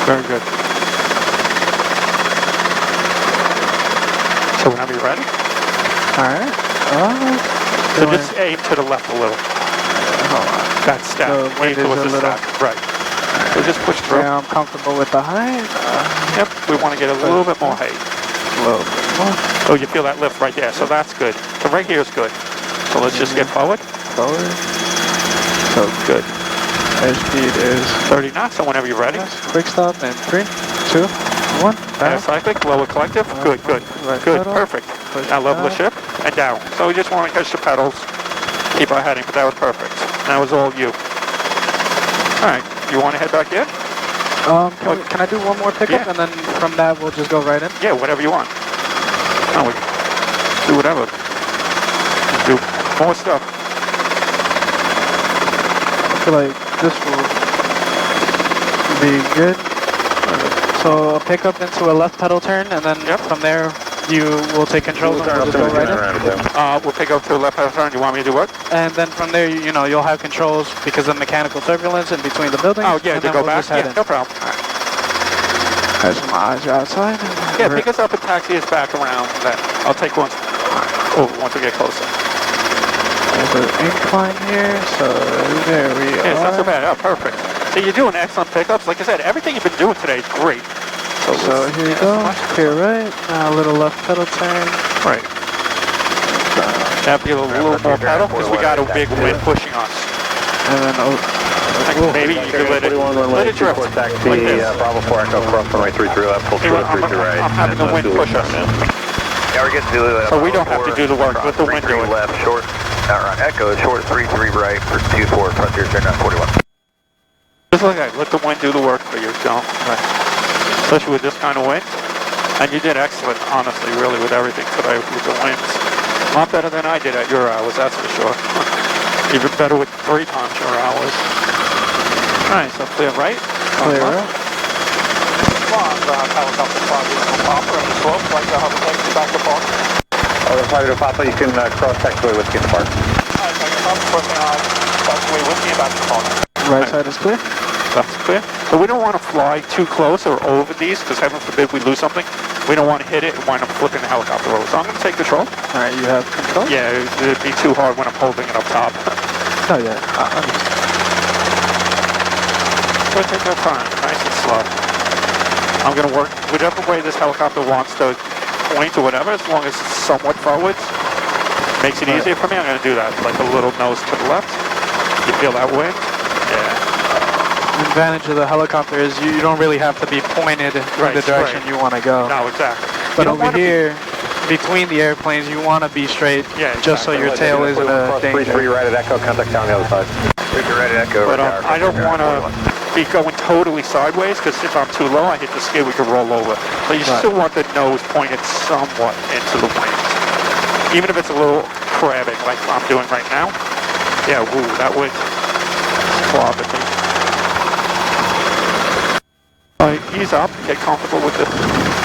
Speaker 1: Very good. So whenever you're ready.
Speaker 6: Alright.
Speaker 1: So just aim to the left a little. That's step.
Speaker 6: So
Speaker 1: Aim towards the step. Right. So just push through.
Speaker 6: Yeah, I'm comfortable with the height.
Speaker 1: Yep, we want to get a little bit more height.
Speaker 6: A little bit more.
Speaker 1: Oh, you feel that lift right there, so that's good. So right here is good. So let's just get forward.
Speaker 6: Forward.
Speaker 1: So good.
Speaker 6: Airspeed is
Speaker 1: 30 knots, so whenever you're ready.
Speaker 6: quick stop in 3, 2, 1. Down.
Speaker 1: Cyclic, lower collective. Good, good.
Speaker 6: Right
Speaker 1: Good,
Speaker 6: pedal.
Speaker 1: perfect.
Speaker 6: Push
Speaker 1: Now level the
Speaker 6: down.
Speaker 1: ship and down. So we just want to catch the pedals, keep our heading, but that was perfect. That was all you. All right, you want to head back in?
Speaker 6: Can I do one more pickup,
Speaker 1: Yeah.
Speaker 6: and then from that we'll just go right in?
Speaker 1: Yeah, whatever you want. No, we do whatever. Just do more stuff.
Speaker 6: I feel like this will be good. So a pickup into a left pedal turn, and then from there you will take control and we'll just go right in.
Speaker 1: We'll pick up to the left hand turn. You want me to do what?
Speaker 6: And then from there, you know, you'll have controls because of mechanical turbulence in between the buildings.
Speaker 1: Oh, yeah,
Speaker 6: and
Speaker 1: to
Speaker 6: then
Speaker 1: go
Speaker 6: we'll
Speaker 1: back?
Speaker 6: just head
Speaker 1: Yeah,
Speaker 6: in.
Speaker 1: no problem.
Speaker 6: As my eyes are outside.
Speaker 1: Yeah, pick us up and taxi us back around. Then I'll take once we get closer.
Speaker 6: There's an incline here, so there we are.
Speaker 1: Yeah, it's not so bad. Oh, perfect. So you're doing excellent pickups. Like I said, everything you've been doing today is great.
Speaker 6: So here you go. Here, right. Now a little left pedal turn.
Speaker 1: Right. Have to get a little more pedal because we got a big wind pushing us.
Speaker 6: And then
Speaker 1: Maybe you could let it drift.
Speaker 2: Taxi,
Speaker 1: Like this.
Speaker 2: Bravo 4 Echo, cross runway 33 left, full
Speaker 1: Hey,
Speaker 2: 233 right.
Speaker 1: I'm having the wind push us.
Speaker 4: Yeah, we're getting to
Speaker 1: So we don't have to do the work, let the wind do it.
Speaker 4: left, short, Echo, short 33 right for 24, frontier turn 41.
Speaker 1: Just like that, let the wind do the work for you, John. Right. Especially with this kind of wind. And you did excellent, honestly, really, with everything today with the winds. A lot better than I did at your hours, that's for sure. Even better with 3 times your hours. Alright, so clear right.
Speaker 6: clear right.
Speaker 1: Helicopter 5 Papa on the slope, like the hover back to park.
Speaker 2: Oh, the Papa, Papa, you can cross taxiway with the park.
Speaker 1: Alright, so I'm crossing on taxiway with me back to park.
Speaker 6: Right side is clear.
Speaker 1: That's clear. So we don't want to fly too close or over these, because heaven forbid we lose something. We don't want to hit it and wind up flipping the helicopter over. So I'm going to take control.
Speaker 6: Alright, you have control?
Speaker 1: Yeah, it'd be too hard when I'm holding it up top.
Speaker 6: Oh, yeah.
Speaker 1: So take our time, nice and slow. I'm going to work whichever way this helicopter wants to point or whatever, as long as it's somewhat forwards. Makes it easier for me, I'm going to do that. Like a little nose to the left. You feel that wind? Yeah.
Speaker 6: The advantage of the helicopter is you don't really have to be pointed in the direction you want to go.
Speaker 1: No, exactly.
Speaker 6: But over here, between the airplanes, you want to be straight, just so your tail isn't a danger.
Speaker 2: 33 right at Echo, contact down the other side.
Speaker 4: 33 right at Echo.
Speaker 1: But I don't want to be going totally sideways, because if I'm too low, I hit the skid, we could roll over. So you still want the nose pointed somewhat into the wind. Even if it's a little crabbing, like I'm doing right now. Yeah, woo, that would flop at me. Alright, ease up, get comfortable with the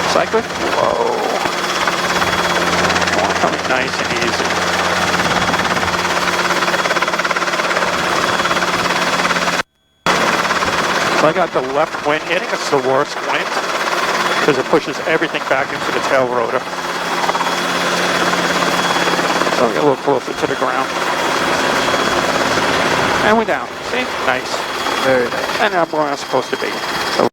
Speaker 1: cyclic. Whoa. Coming nice and easy. So I got the left wind hitting, it's the worst wind, because it pushes everything back into the tail rotor. So I'll get a little closer to the ground. And we're down, see? Nice.
Speaker 6: Very nice.
Speaker 1: And I'm where I'm supposed to be. So